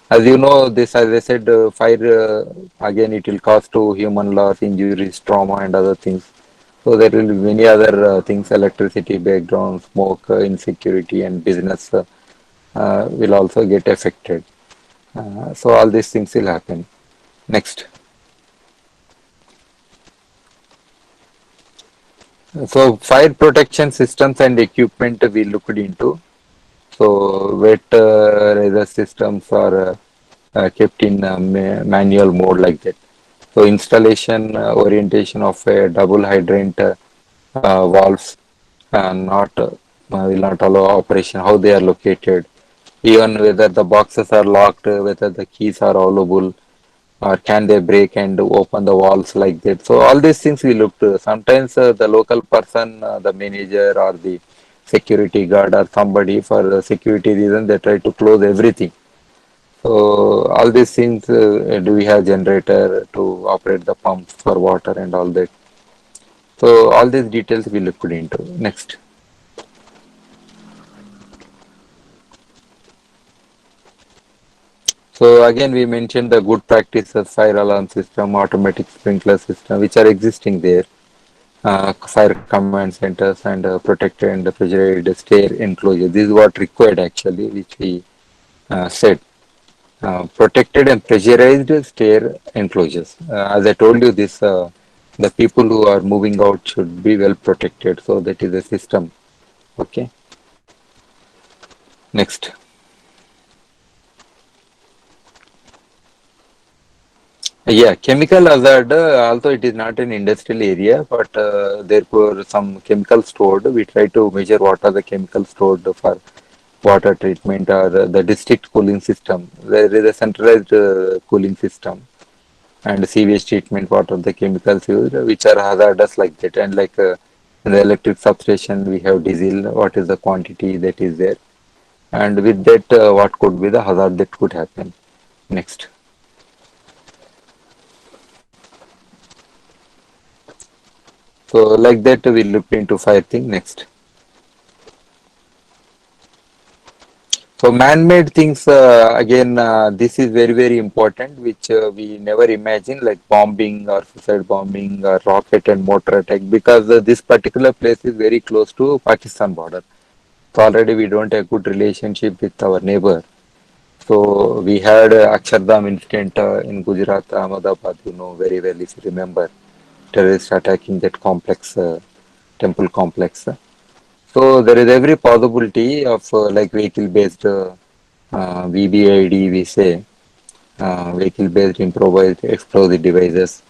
as you know, this, as I said, fire, again, it will cause to human loss, injuries, trauma, and other things. So there will be many other things, electricity, background, smoke, insecurity, and business will also get affected. So all these things will happen. Next. So fire protection systems and equipment we looked into. So wet razor systems are kept in manual mode like that. So installation orientation of a double hydrant valves not will not allow operation. How they are located, even whether the boxes are locked, whether the keys are available, or can they break and open the walls like that. So all these things we looked. Sometimes the local person, the manager or the security guard or somebody for the security reason they try to close everything. So all these things, do we have generator to operate the pumps for water and all that? So all these details we looked into. Next. So again, we mentioned the good practices, fire alarm system, automatic sprinkler system, which are existing there. Fire command centers and protected and refrigerated stair enclosure. This is what required actually, which we said. Protected and pressurized stair enclosures. As I told you, this the people who are moving out should be well protected. So that is a system. Okay. Next. Yeah, chemical hazard, although it is not an industrial area, but therefore some chemical stored. We try to measure what are the chemicals stored for water treatment or the district cooling system. There is a centralized cooling system and sewage treatment, what are the chemicals used, which are hazardous like that. And like in the electric substation, we have diesel, what is the quantity that is there. And with that, what could be the hazard that could happen. Next. So like that, we looked into fire thing. Next. So man-made things, again, this is very, very important, which we never imagine, like bombing or suicide bombing or rocket and mortar attack, because this particular place is very close to Pakistan border. So already we don't have good relationship with our neighbor. So we had Akshardham incident in Gujarat, Ahmedabad, very well if you remember, terrorists attacking that complex, temple complex. So there is every possibility of like vehicle-based VBID, we say, vehicle-based improvised explosive devices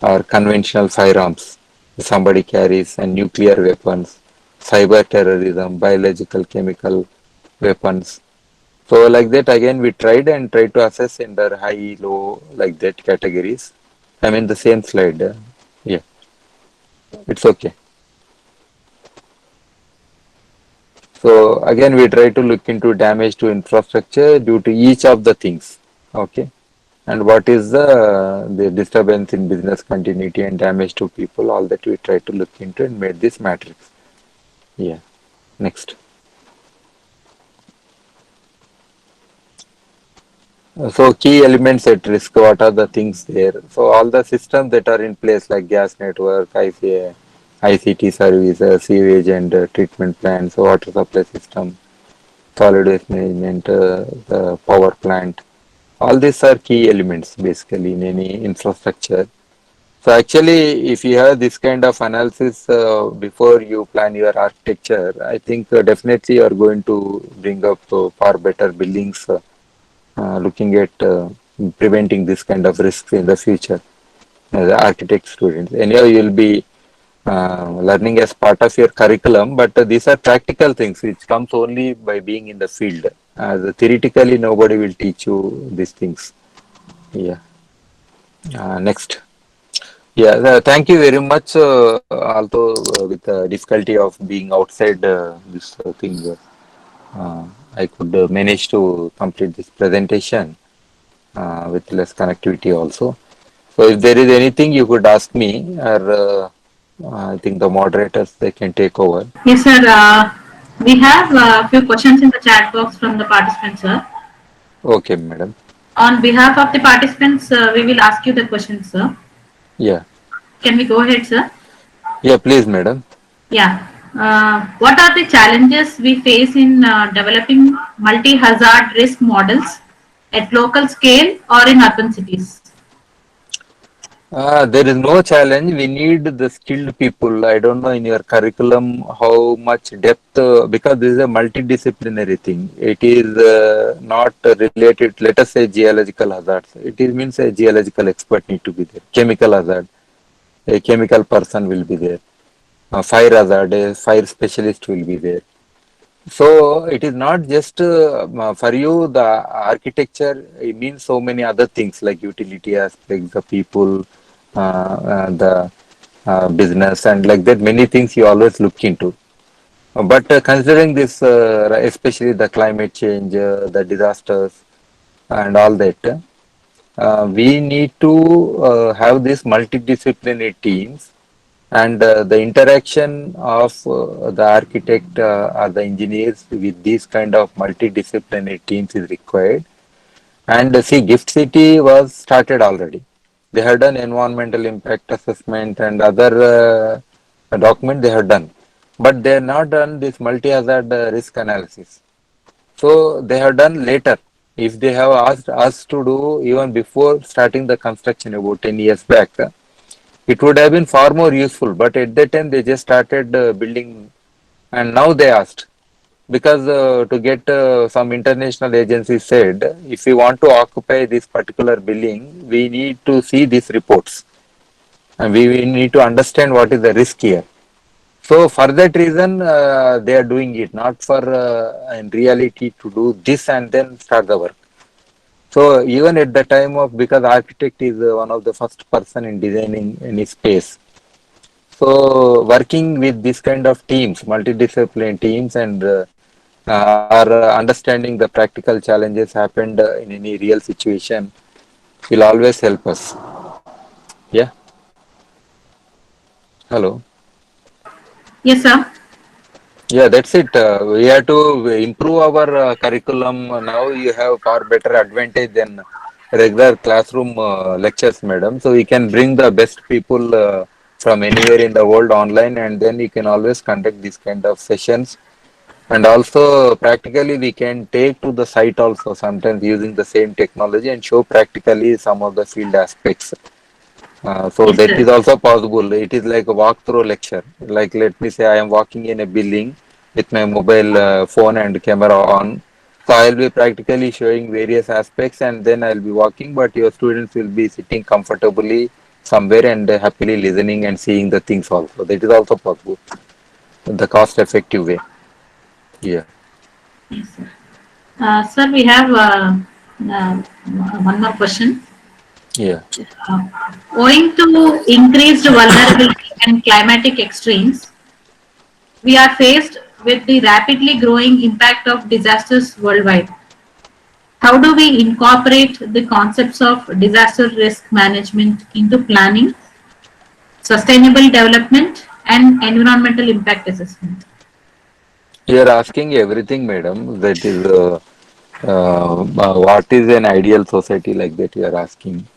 or conventional firearms. Somebody carries and nuclear weapons, cyber terrorism, biological, chemical weapons. So like that again we tried to assess in the high, low, like that categories. I mean the same slide. Yeah, it's okay. So again, we try to look into damage to infrastructure due to each of the things. Okay. And what is the disturbance in business continuity and damage to people, all that we try to look into and made this matrix. Yeah. Next. So key elements at risk, what are the things there? So all the systems that are in place like gas network, ICT services, sewage and treatment plants, water supply system, solid waste management, the power plant. All these are key elements basically in any infrastructure. So actually, if you have this kind of analysis before you plan your architecture, I think definitely you are going to bring up far better buildings, looking at preventing this kind of risks in the future as architect students. Anyhow, you will be learning as part of your curriculum, but these are practical things which comes only by being in the field. As theoretically, nobody will teach you these things. Yeah. Next. Yeah. Thank you very much. Although with the difficulty of being outside this thing, I could manage to complete this presentation with less connectivity also. So if there is anything you could ask me, or I think the moderators they can take over. Yes, sir. We have a few questions in the chat box from the participants, sir. Okay, madam. On behalf of the participants, we will ask you the questions, sir. Yeah. Can we go ahead, sir? Yeah, please, madam. Yeah. What are the challenges we face in developing multi-hazard risk models at local scale or in urban cities? There is no challenge. We need the skilled people. I don't know in your curriculum how much depth, because this is a multidisciplinary thing. It is not related, let us say, geological hazards. It is means a geological expert need to be there. Chemical hazard, a chemical person will be there. Fire hazard, a fire specialist will be there. So it is not just for you, the architecture, it means so many other things like utility aspects, the people, the business, and like that, many things you always look into. But considering this, especially the climate change, the disasters, and all that. We need to have these multidisciplinary teams, and the interaction of the architect or the engineers with these kind of multidisciplinary teams is required. And see, Gift City was started already. They have done environmental impact assessment and other document they have done, but they have not done this multi-hazard risk analysis. So they have done later. If they have asked us to do even before starting the construction about 10 years back, it would have been far more useful. But at that time, they just started building, and now they asked because to get some international agencies said if we want to occupy this particular building, we need to see these reports and we need to understand what is the risk here. So for that reason, they are doing it, not for in reality to do this and then start the work. So even at the time of, because architect is one of the first person in designing any space. So working with this kind of teams, multidisciplinary teams, and are understanding the practical challenges happened in any real situation will always help us. Yeah. Hello. Yes, sir. Yeah, that's it. We have to improve our curriculum. Now you have far better advantage than regular classroom lectures, madam. So we can bring the best people from anywhere in the world online, and then you can always conduct this kind of sessions. And also, practically, we can take to the site also sometimes using the same technology and show practically some of the field aspects. So Yes, that sir. is also possible. It is like a walkthrough lecture. Like let me say I am walking in a building with my mobile phone and camera on. So I'll be practically showing various aspects and then I'll be walking, but your students will be sitting comfortably somewhere and happily listening and seeing the things also. That is also possible. The cost effective way. Yeah. Yes, sir. Sir, we have one more question. Yeah. Uh, Owing to increased vulnerability and climatic extremes, we are faced with the rapidly growing impact of disasters worldwide. How do we incorporate the concepts of disaster risk management into planning, sustainable development, and environmental impact assessment? You are asking everything, madam. That is, what is an ideal society like that you are asking.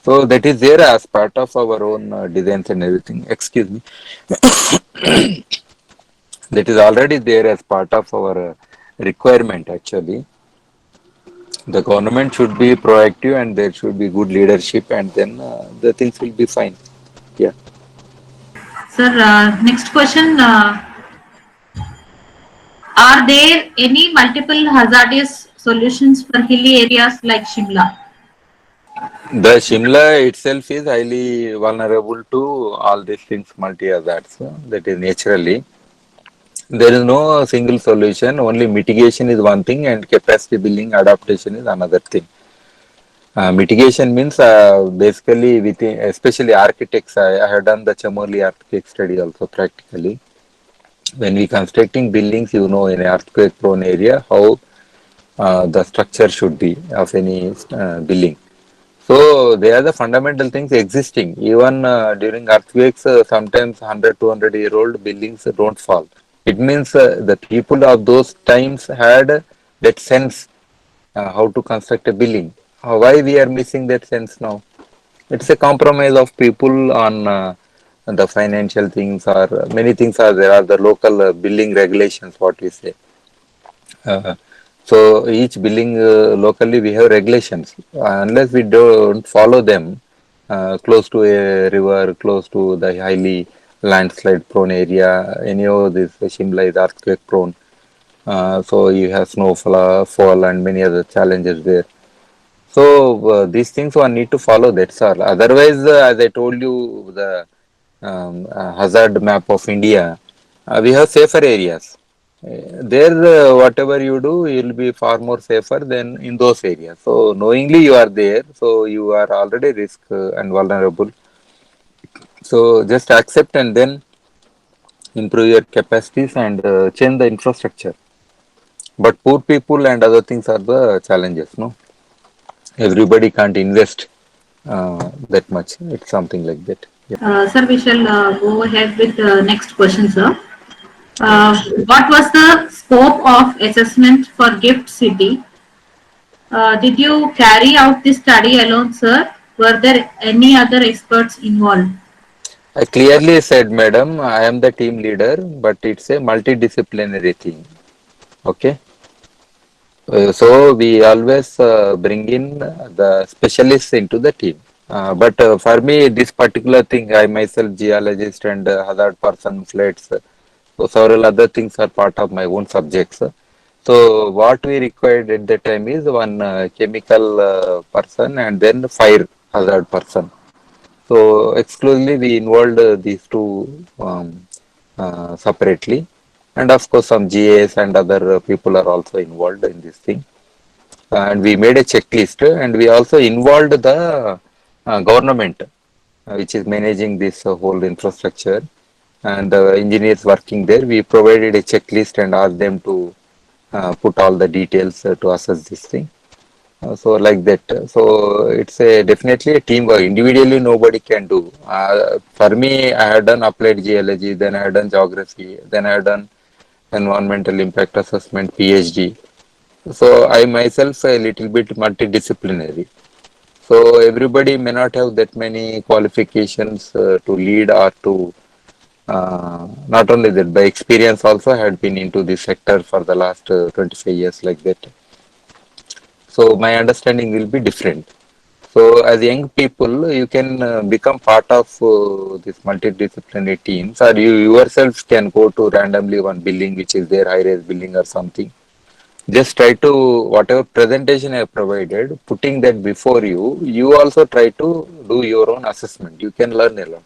So that is there as part of our own designs and everything. Excuse me. That is already there as part of our requirement actually. The government should be proactive and there should be good leadership and then the things will be fine. Yeah. Sir, next question. Are there any multiple hazardous solutions for hilly areas like Shimla? The Shimla itself is highly vulnerable to all these things, multi-hazards. That is naturally. There is no single solution. Only mitigation is one thing and capacity building adaptation is another thing. Mitigation means basically within, especially architects. I have done the Chamoli earthquake study also practically. When we constructing buildings, you know, in an earthquake-prone area, how the structure should be of any building. So they are the fundamental things existing. Even during earthquakes, sometimes 100, 200-year-old buildings don't fall. It means the people of those times had that sense how to construct a building. Why we are missing that sense now? It's a compromise of people on the financial things or many things are there are the local building regulations what we say. Uh, so each building locally we have regulations. Unless we don't follow them, close to a river, close to the highly landslide prone area, any of this Shimla is earthquake prone. So you have snowfall fall and many other challenges there. So these things one need to follow. That's all. Otherwise, as I told you, the hazard map of India, we have safer areas. There, whatever you do, you'll be far more safer than in those areas. So knowingly you are there, so you are already risk and vulnerable. So just accept and then improve your capacities and change the infrastructure. But poor people and other things are the challenges, no? everybody can't invest that much. It's something like that. Yeah. Sir, we shall go ahead with the next question, sir. Yeah. What was the scope of assessment for Gift City? Did you carry out this study alone, sir? Were there any other experts involved? I clearly said, madam, I am the team leader, but it's a multidisciplinary thing. Okay. So we always bring in the specialists into the team. But for me, this particular thing, I myself geologist and hazard person, floods, so several other things are part of my own subjects. So what we required at the time is one chemical person and then fire hazard person. So exclusively we involved these two separately, and of course some GAs and other people are also involved in this thing. And we made a checklist, and we also involved the government, which is managing this whole infrastructure, and the engineers working there. We provided a checklist and asked them to put all the details to assess this thing. So like that. So it's a definitely a teamwork. Individually, nobody can do. For me, I had done applied geology, then I had done geography, then I had done environmental impact assessment, PhD. So I myself a little bit multidisciplinary. So everybody may not have that many qualifications to lead or to not only that, by experience also I had been into this sector for the last 25 years like that. So my understanding will be different. So as young people, you can become part of this multidisciplinary teams, or you yourself can go to randomly one building which is there, high-rise building or something. Just try to, whatever presentation I have provided, putting that before you, you also try to do your own assessment. You can learn a lot.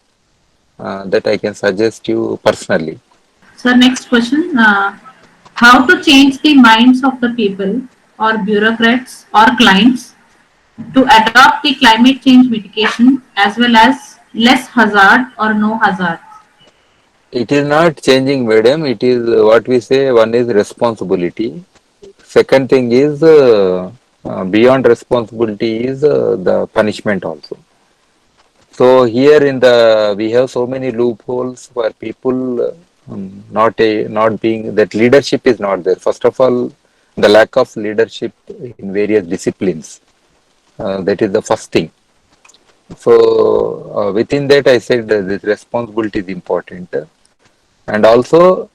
That I can suggest you personally. Sir, next question. How to change the minds of the people or bureaucrats or clients to adopt the climate change mitigation as well as less hazard or no hazard? It is not changing, madam. It is what we say. One is responsibility. Second thing is beyond responsibility is the punishment also. So here in the we have so many loopholes for people not being that leadership is not there. First of all, the lack of leadership in various disciplines. That is the first thing. So within that, I said that this responsibility is important, and also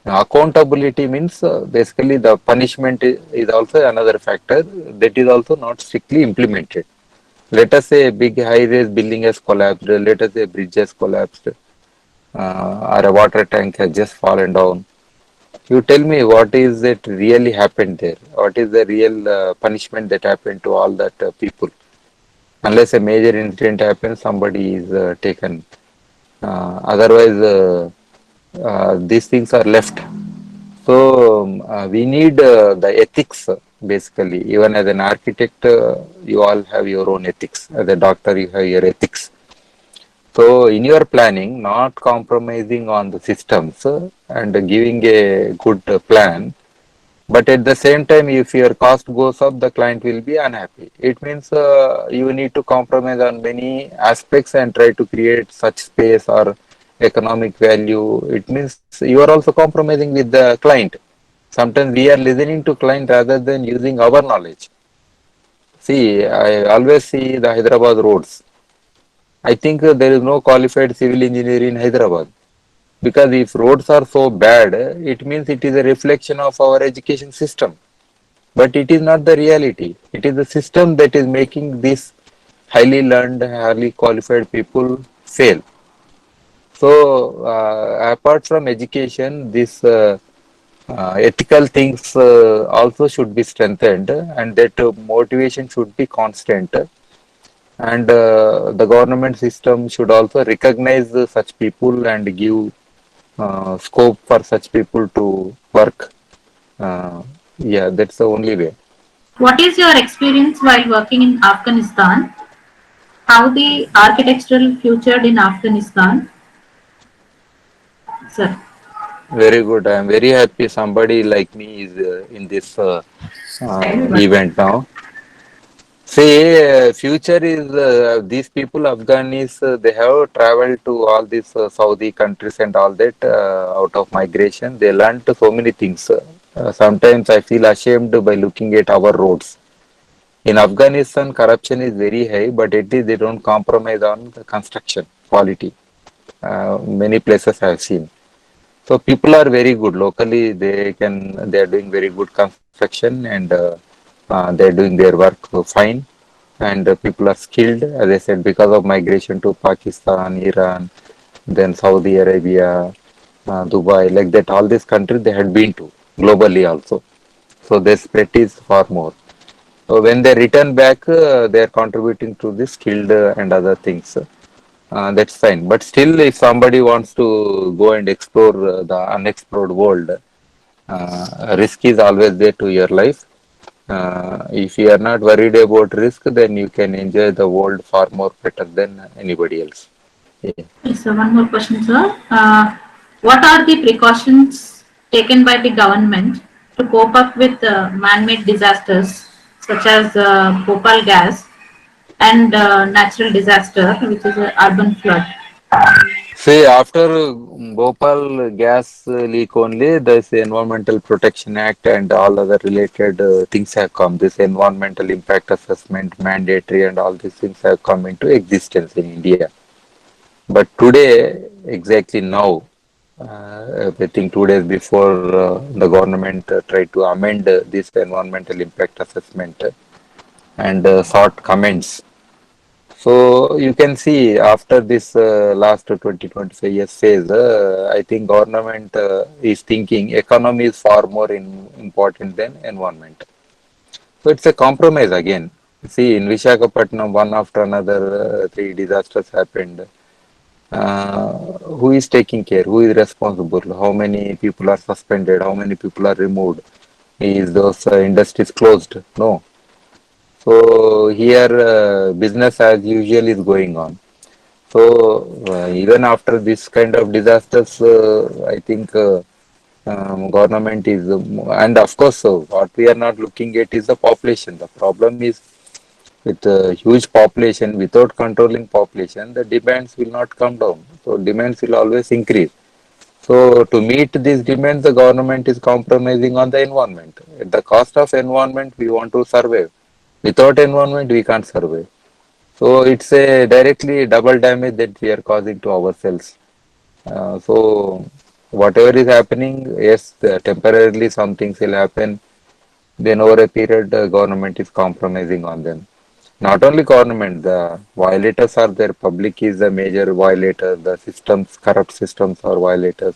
accountability means basically the punishment is also another factor that is also not strictly implemented. Let us say a big high-rise building has collapsed. Let us say a bridge has collapsed, or a water tank has just fallen down. You tell me what is it really happened there? What is the real punishment that happened to all that people? Unless a major incident happens, somebody is taken. Otherwise, these things are left. So we need the ethics basically. Even as an architect, you all have your own ethics. As a doctor, you have your ethics. So in your planning, not compromising on the systems and giving a good plan, but at the same time, if your cost goes up, the client will be unhappy. It means you need to compromise on many aspects and try to create such space or economic value. It means you are also compromising with the client. Sometimes we are listening to client rather than using our knowledge. See, I always see the Hyderabad roads. I think there is no qualified civil engineer in Hyderabad. Because if roads are so bad, it means it is a reflection of our education system. But it is not the reality. It is the system that is making these highly learned, highly qualified people fail. So, apart from education, this ethical things also should be strengthened, and that motivation should be constant. And the government system should also recognize such people and give scope for such people to work. Yeah, that's the only way. What is your experience while working in Afghanistan? How the architectural futured in Afghanistan? Sir. Very good. I am very happy somebody like me is in this event now. See, future is these people, Afghanis, they have traveled to all these Saudi countries and all that out of migration. They learned so many things. Sometimes I feel ashamed by looking at our roads. In Afghanistan, corruption is very high, but at least they don't compromise on the construction quality. Many places I have seen. So people are very good locally. They are doing very good construction and they are doing their work fine. And people are skilled, as I said, because of migration to Pakistan, Iran, then Saudi Arabia, Dubai, like that. All these countries they had been to globally also. So their spread is far more. So when they return back, they are contributing to the skilled and other things. That's fine. But still, if somebody wants to go and explore the unexplored world, risk is always there to your life. If you are not worried about risk, then you can enjoy the world far more better than anybody else. Yeah. Yes, so one more question, sir. What are the precautions taken by the government to cope up with man-made disasters such as Bhopal gas and natural disaster, which is an urban flood? See, after Bhopal gas leak only, this Environmental Protection Act and all other related things have come. This environmental impact assessment mandatory and all these things have come into existence in India. But today, exactly now, I think 2 days before the government tried to amend this environmental impact assessment and sought comments. So you can see after this last 20-25 years phase, I think government is thinking economy is far more important than environment. So it's a compromise again. See, in Visakhapatnam, one after another, three disasters happened. Who is taking care? Who is responsible? How many people are suspended? How many people are removed? Is those industries closed? No. So here, business as usual is going on. So even after this kind of disasters, I think government is, and of course, what we are not looking at is the population. The problem is with a huge population, without controlling population, the demands will not come down. So demands will always increase. So to meet these demands, the government is compromising on the environment. At the cost of environment, we want to survive. Without environment, we can't survive. So it's a directly double damage that we are causing to ourselves. So whatever is happening, yes, temporarily some things will happen. Then over a period, the government is compromising on them. Not only government, the violators are there. Public is the major violator. The systems, corrupt systems are violators.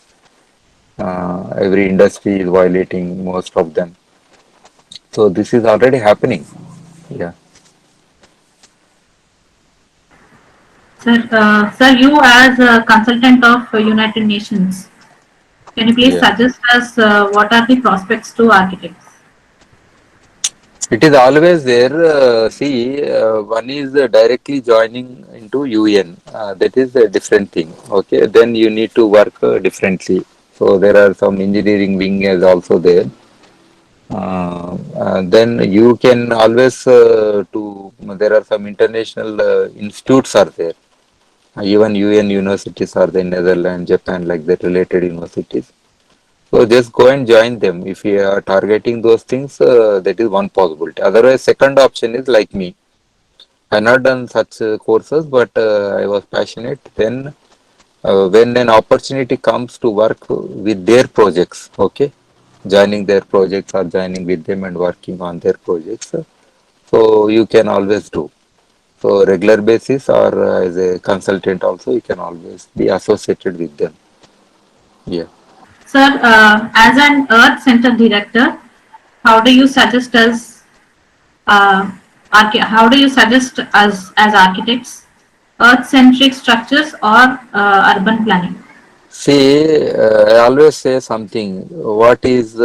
Every industry is violating most of them. So this is already happening. Yeah. Sir, you as a consultant of United Nations, can you please Yeah. suggest us what are the prospects to architects? It is always there. See, one is directly joining into UN. That is a different thing. Okay, then you need to work differently. So there are some engineering wing is also there. Then you can always to there are some international institutes are there. Even UN universities are there in Netherlands, Japan, like that related universities. So just go and join them. If you are targeting those things, that is one possibility. Otherwise, second option is like me. I not done such courses, but I was passionate. Then, when an opportunity comes to work with their projects, okay, joining their projects or joining with them and working on their projects, so you can always do. So regular basis or as a consultant also, you can always be associated with them. Yeah. Sir, as an Earth Center director, how do you suggest us? How do you suggest us as architects, Earth-centric structures or urban planning? See, I always say something. What is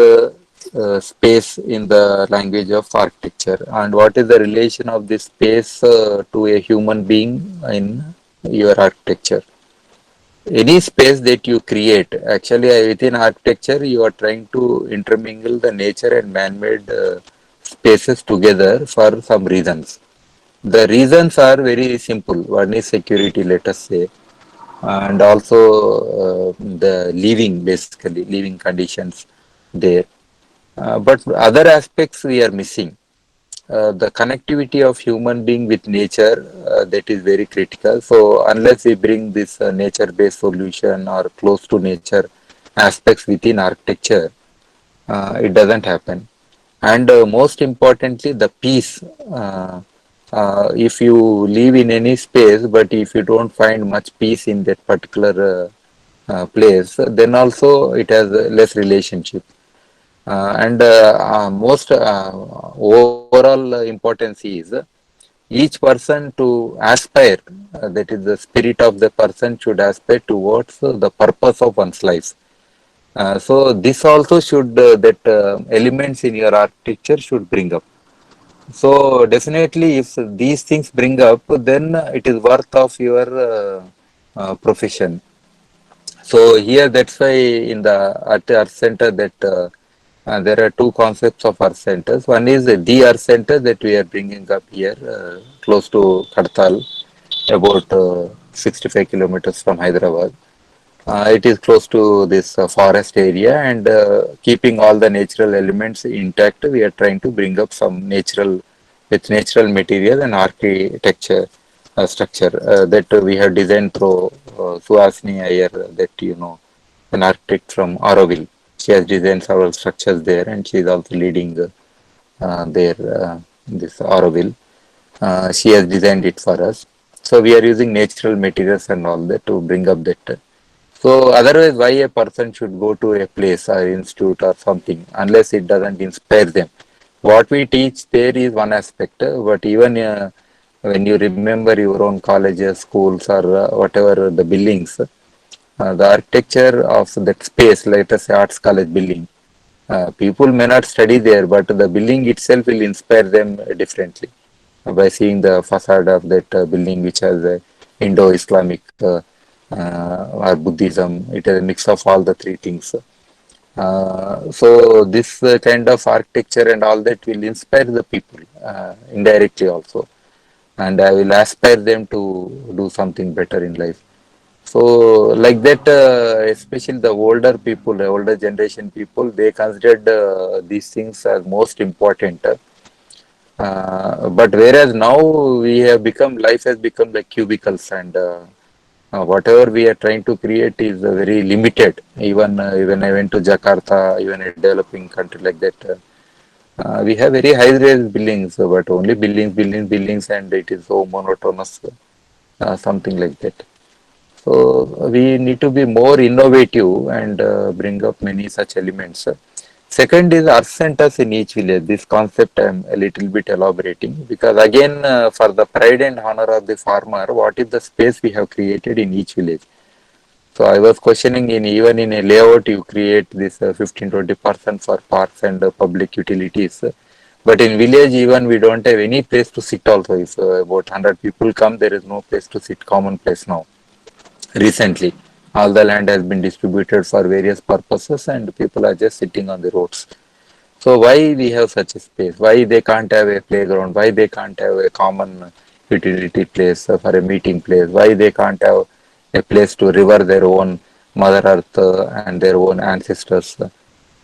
space in the language of architecture, and what is the relation of this space to a human being in your architecture? Any space that you create, actually, within architecture, you are trying to intermingle the nature and man-made spaces together for some reasons. The reasons are very simple. One is security, let us say, and also the living, basically, living conditions there. But other aspects we are missing. The connectivity of human being with nature, that is very critical. So unless we bring this nature-based solution or close to nature aspects within architecture, it doesn't happen. And most importantly, the peace. If you live in any space, but if you don't find much peace in that particular place, then also it has less relationship. And most overall importance is each person to aspire, that is the spirit of the person should aspire towards the purpose of one's life. So this also should, that elements in your architecture should bring up. So definitely, if these things bring up, then it is worth of your profession. So here, that's why in the at Earth Center that there are two concepts of Earth Centers. One is the Earth Center that we are bringing up here, close to Kadtal, about 65 kilometers from Hyderabad. It is close to this forest area, and keeping all the natural elements intact, we are trying to bring up some natural, with natural material and architecture structure that we have designed through Suhasini Iyer, that you know, an architect from Auroville. She has designed several structures there, and she is also leading there this Auroville. She has designed it for us. So we are using natural materials and all that to bring up that. So otherwise, why a person should go to a place or institute or something unless it doesn't inspire them? What we teach there is one aspect, but even when you remember your own colleges, schools, or whatever the buildings, the architecture of that space, let us say arts college building, people may not study there, but the building itself will inspire them differently by seeing the facade of that building, which has Indo-Islamic or Buddhism. It is a mix of all the three things. So this kind of architecture and all that will inspire the people indirectly also, and I will aspire them to do something better in life. So like that, especially the older people, the older generation people, they considered these things as most important. But whereas now we have become, life has become like cubicles, and whatever we are trying to create is very limited. Even when I went to Jakarta, even a developing country like that, we have very high-rise buildings, but only buildings, buildings, buildings, and it is so monotonous, something like that. So we need to be more innovative and bring up many such elements. Second is earth centers in each village. This concept I am a little bit elaborating, because again, for the pride and honor of the farmer, what is the space we have created in each village? So I was questioning, in even in a layout you create this 15-20% for parks and public utilities. But in village, even we don't have any place to sit also. If about 100 people come, there is no place to sit, common place now. Recently, all the land has been distributed for various purposes, and people are just sitting on the roads. So why we have such a space? Why they can't have a playground? Why they can't have a common utility place for a meeting place? Why they can't have a place to revere their own Mother Earth and their own ancestors?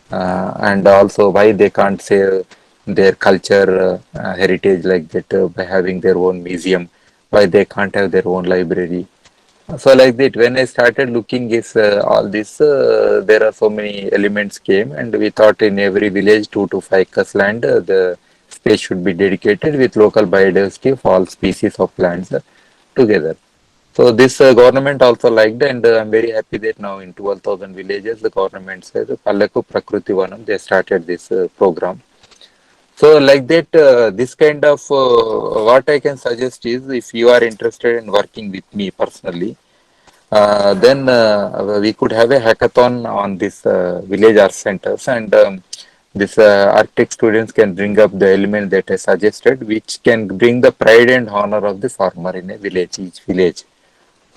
And also why they can't save their culture heritage like that by having their own museum? Why they can't have their own library? So like that, when I started looking is all this, there are so many elements came, and we thought in every village 2 to 5 acres land, the space should be dedicated with local biodiversity of all species of plants together. So this government also liked, and I'm very happy that now in 12,000 villages the government says Pallaku Prakriti Vanam, they started this program. So like that, this kind of what I can suggest is, if you are interested in working with me personally, then we could have a hackathon on this village art centers, and this architect students can bring up the element that I suggested, which can bring the pride and honor of the farmer in a village, each village.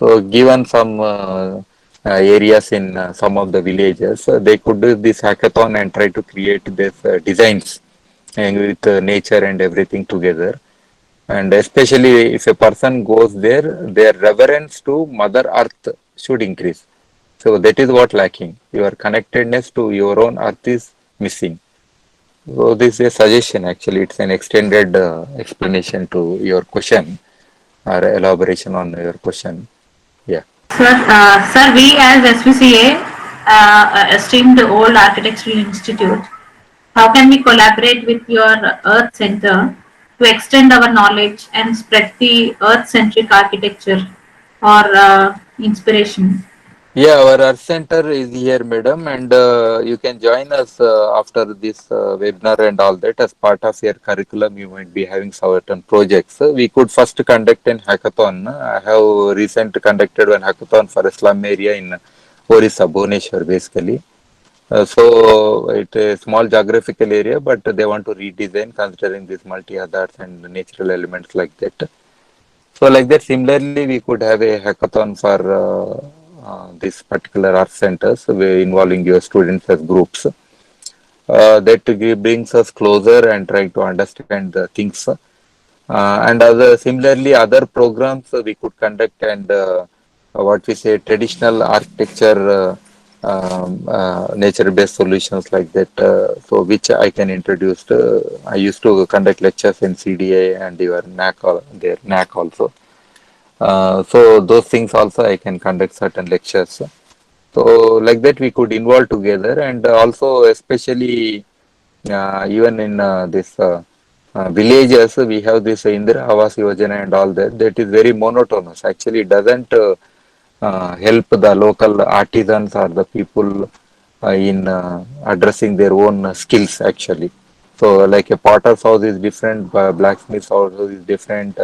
So given some areas in some of the villages, they could do this hackathon and try to create these designs and with nature and everything together. And especially if a person goes there, their reverence to Mother Earth should increase. So that is what lacking. Your connectedness to your own earth is missing. So this is a suggestion actually. It's an extended explanation to your question or elaboration on your question. Yeah. Sir, we as SVCA, esteemed old architectural institute, how can we collaborate with your Earth Center to extend our knowledge and spread the Earth-centric architecture or inspiration? Yeah, our Earth Center is here, madam, and you can join us after this webinar and all that. As part of your curriculum, you might be having certain projects. We could first conduct an hackathon. I have recently conducted one hackathon for a slum area in Orissa, Bhubaneswar, basically. So it's a small geographical area, but they want to redesign considering these multi-hazards and natural elements like that. So like that, similarly, we could have a hackathon for this particular art centers involving your students as groups. That brings us closer and trying to understand the things. And other similarly, other programs we could conduct and what we say traditional architecture, nature-based solutions like that. So which I can introduce. I used to conduct lectures in CDA and your NAC also. So those things also I can conduct certain lectures. So like that we could involve together and also especially even in this villages we have this Indira Awas Yojana and all that. That is very monotonous. Actually, it doesn't help the local artisans or the people in addressing their own skills actually. So like a potter's house is different, blacksmith's house is different.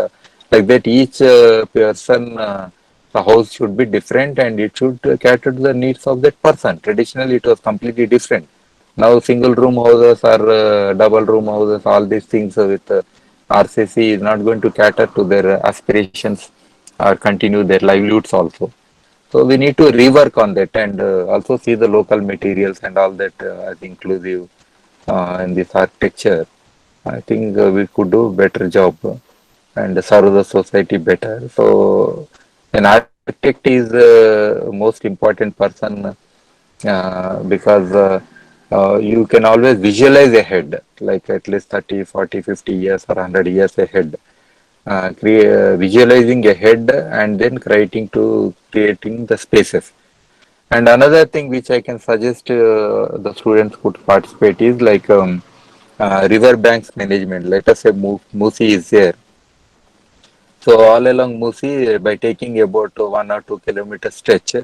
Like that, each person, the house should be different and it should cater to the needs of that person. Traditionally, it was completely different. Now, single room houses or double room houses, all these things with RCC is not going to cater to their aspirations or continue their livelihoods also. So we need to rework on that and also see the local materials and all that as inclusive in this architecture. I think we could do better job and serve the society better. So an architect is most important person because you can always visualize ahead, like at least 30, 40, 50 years or 100 years ahead. Visualizing ahead and then creating the spaces. And another thing which I can suggest the students could participate is like river banks management. Let us say Musi is there. So all along Musi, by taking about 1 or 2 kilometer stretch,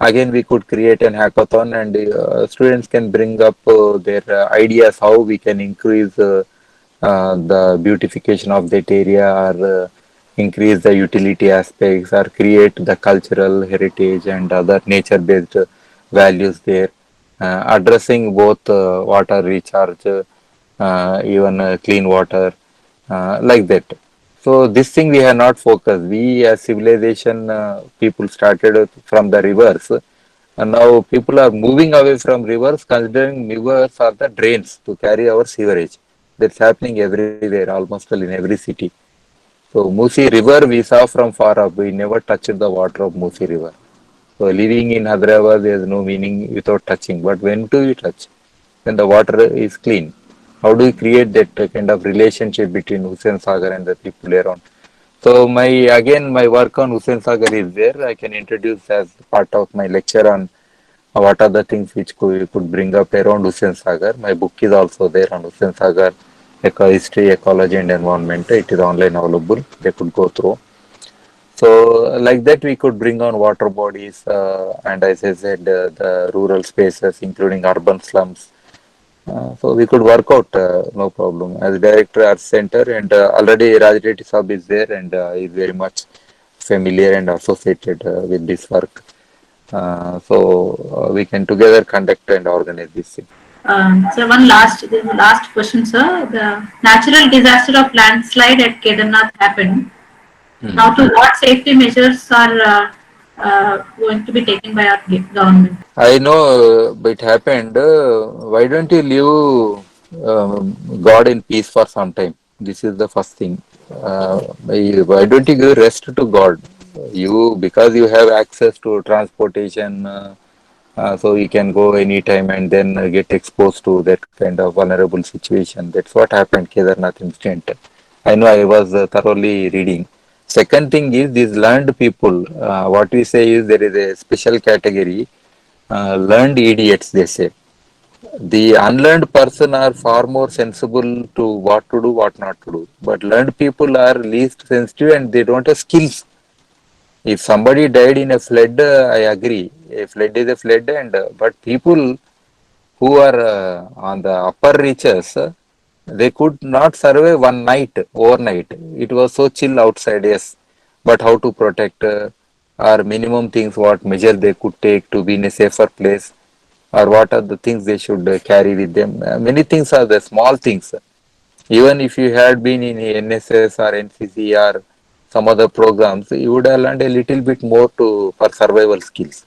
again we could create an hackathon and students can bring up their ideas how we can increase the beautification of that area or increase the utility aspects or create the cultural heritage and other nature based values there, addressing both water recharge, even clean water, like that. So this thing we have not focused. We as civilization people started from the rivers, and now people are moving away from rivers, considering rivers are the drains to carry our sewerage. That's happening everywhere, almost in every city. So Musi River we saw from far up. We never touched the water of Musi River. So living in Hyderabad, there is no meaning without touching. But when do you touch? When the water is clean. How do you create that kind of relationship between Hussain Sagar and the people around? So my work on Hussain Sagar is there. I can introduce as part of my lecture on what are the things which could bring up around Hussain Sagar. My book is also there on Hussain Sagar, history, ecology and environment. It is online available. They could go through. So like that we could bring on water bodies and as I said the rural spaces including urban slums. So we could work out no problem. As director at center and already Raj Reddy Sab is there and is very much familiar and associated with this work. So we can together conduct and organize this thing. So the last question, sir. The natural disaster of landslide at Kedarnath happened. Now, to what safety measures are going to be taken by our government? I know it happened. Why don't you leave God in peace for some time? This is the first thing. Why don't you give rest to God? You, because you have access to transportation, so you can go anytime and then get exposed to that kind of vulnerable situation. That's what happened Kedarnath incident. I know I was thoroughly reading. Second thing is these learned people. What we say is there is a special category, learned idiots. They say the unlearned person are far more sensible to what to do, what not to do. But learned people are least sensitive and they don't have skills. If somebody died in a flood, I agree. A flood is a flood, and but people who are on the upper reaches, they could not survive one night, overnight. It was so chill outside, yes. But how to protect, or minimum things, what measure they could take to be in a safer place, or what are the things they should carry with them. Many things are the small things. Even if you had been in NSS or NCC or some other programs, you would have learned a little bit more to for survival skills.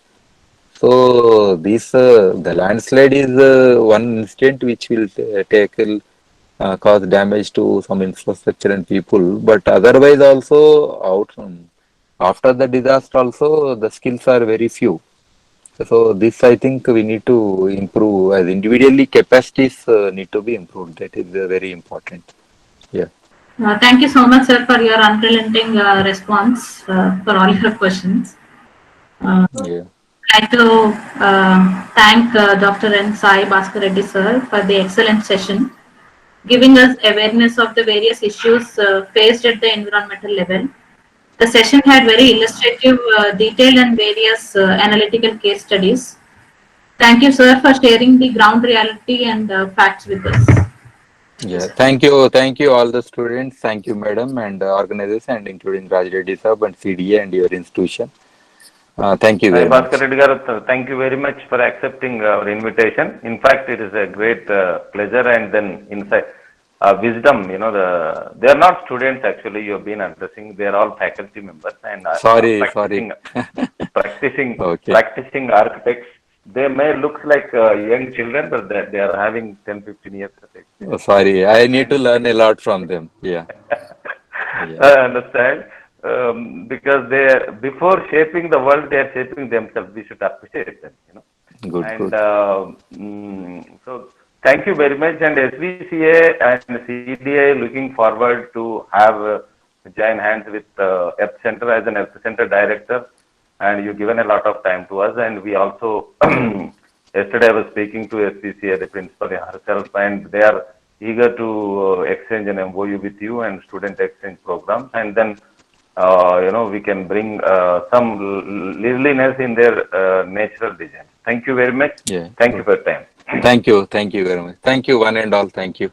So this the landslide is one instant which will tackle cause damage to some infrastructure and people, but otherwise also after the disaster also the skills are very few. So this I think we need to improve as individually capacities need to be improved. That is very important. Yeah. Thank you so much, sir, for your unrelenting response for all your questions. Yeah. I'd like to thank Dr. N. Sai Bhaskar Reddy, sir, for the excellent session, giving us awareness of the various issues faced at the environmental level. The session had very illustrative, detailed, and various analytical case studies. Thank you, sir, for sharing the ground reality and facts with us. Yeah, thank you all the students, thank you madam and organizers and including Raj Reddy Sab and CDA and your institution. Thank you Hi, very Bhaskar much. Reddy garu, thank you very much for accepting our invitation. In fact, it is a great pleasure and then insight, wisdom. They are not students actually. You have been addressing. They are all faculty members and Sorry. practicing Okay. practicing architects. They may look like young children, but they are having 10, 15 years of Oh, experience. sorry, I need to And learn a lot from them. Yeah. I Yeah. understand. Because before shaping the world, they are shaping themselves. We should appreciate them. And Good. so, thank you very much. And SVCA and CDA looking forward to have join hands with Earth Center as an Earth Center director. And you've given a lot of time to us. And we also, yesterday I was speaking to SVCA, the principal herself, and they are eager to exchange an MOU with you and student exchange programs. And then we can bring some liveliness in their natural design. Thank you very much. Yeah. Thank you Good. for your time. Thank you very much. Thank you one and all. Thank you.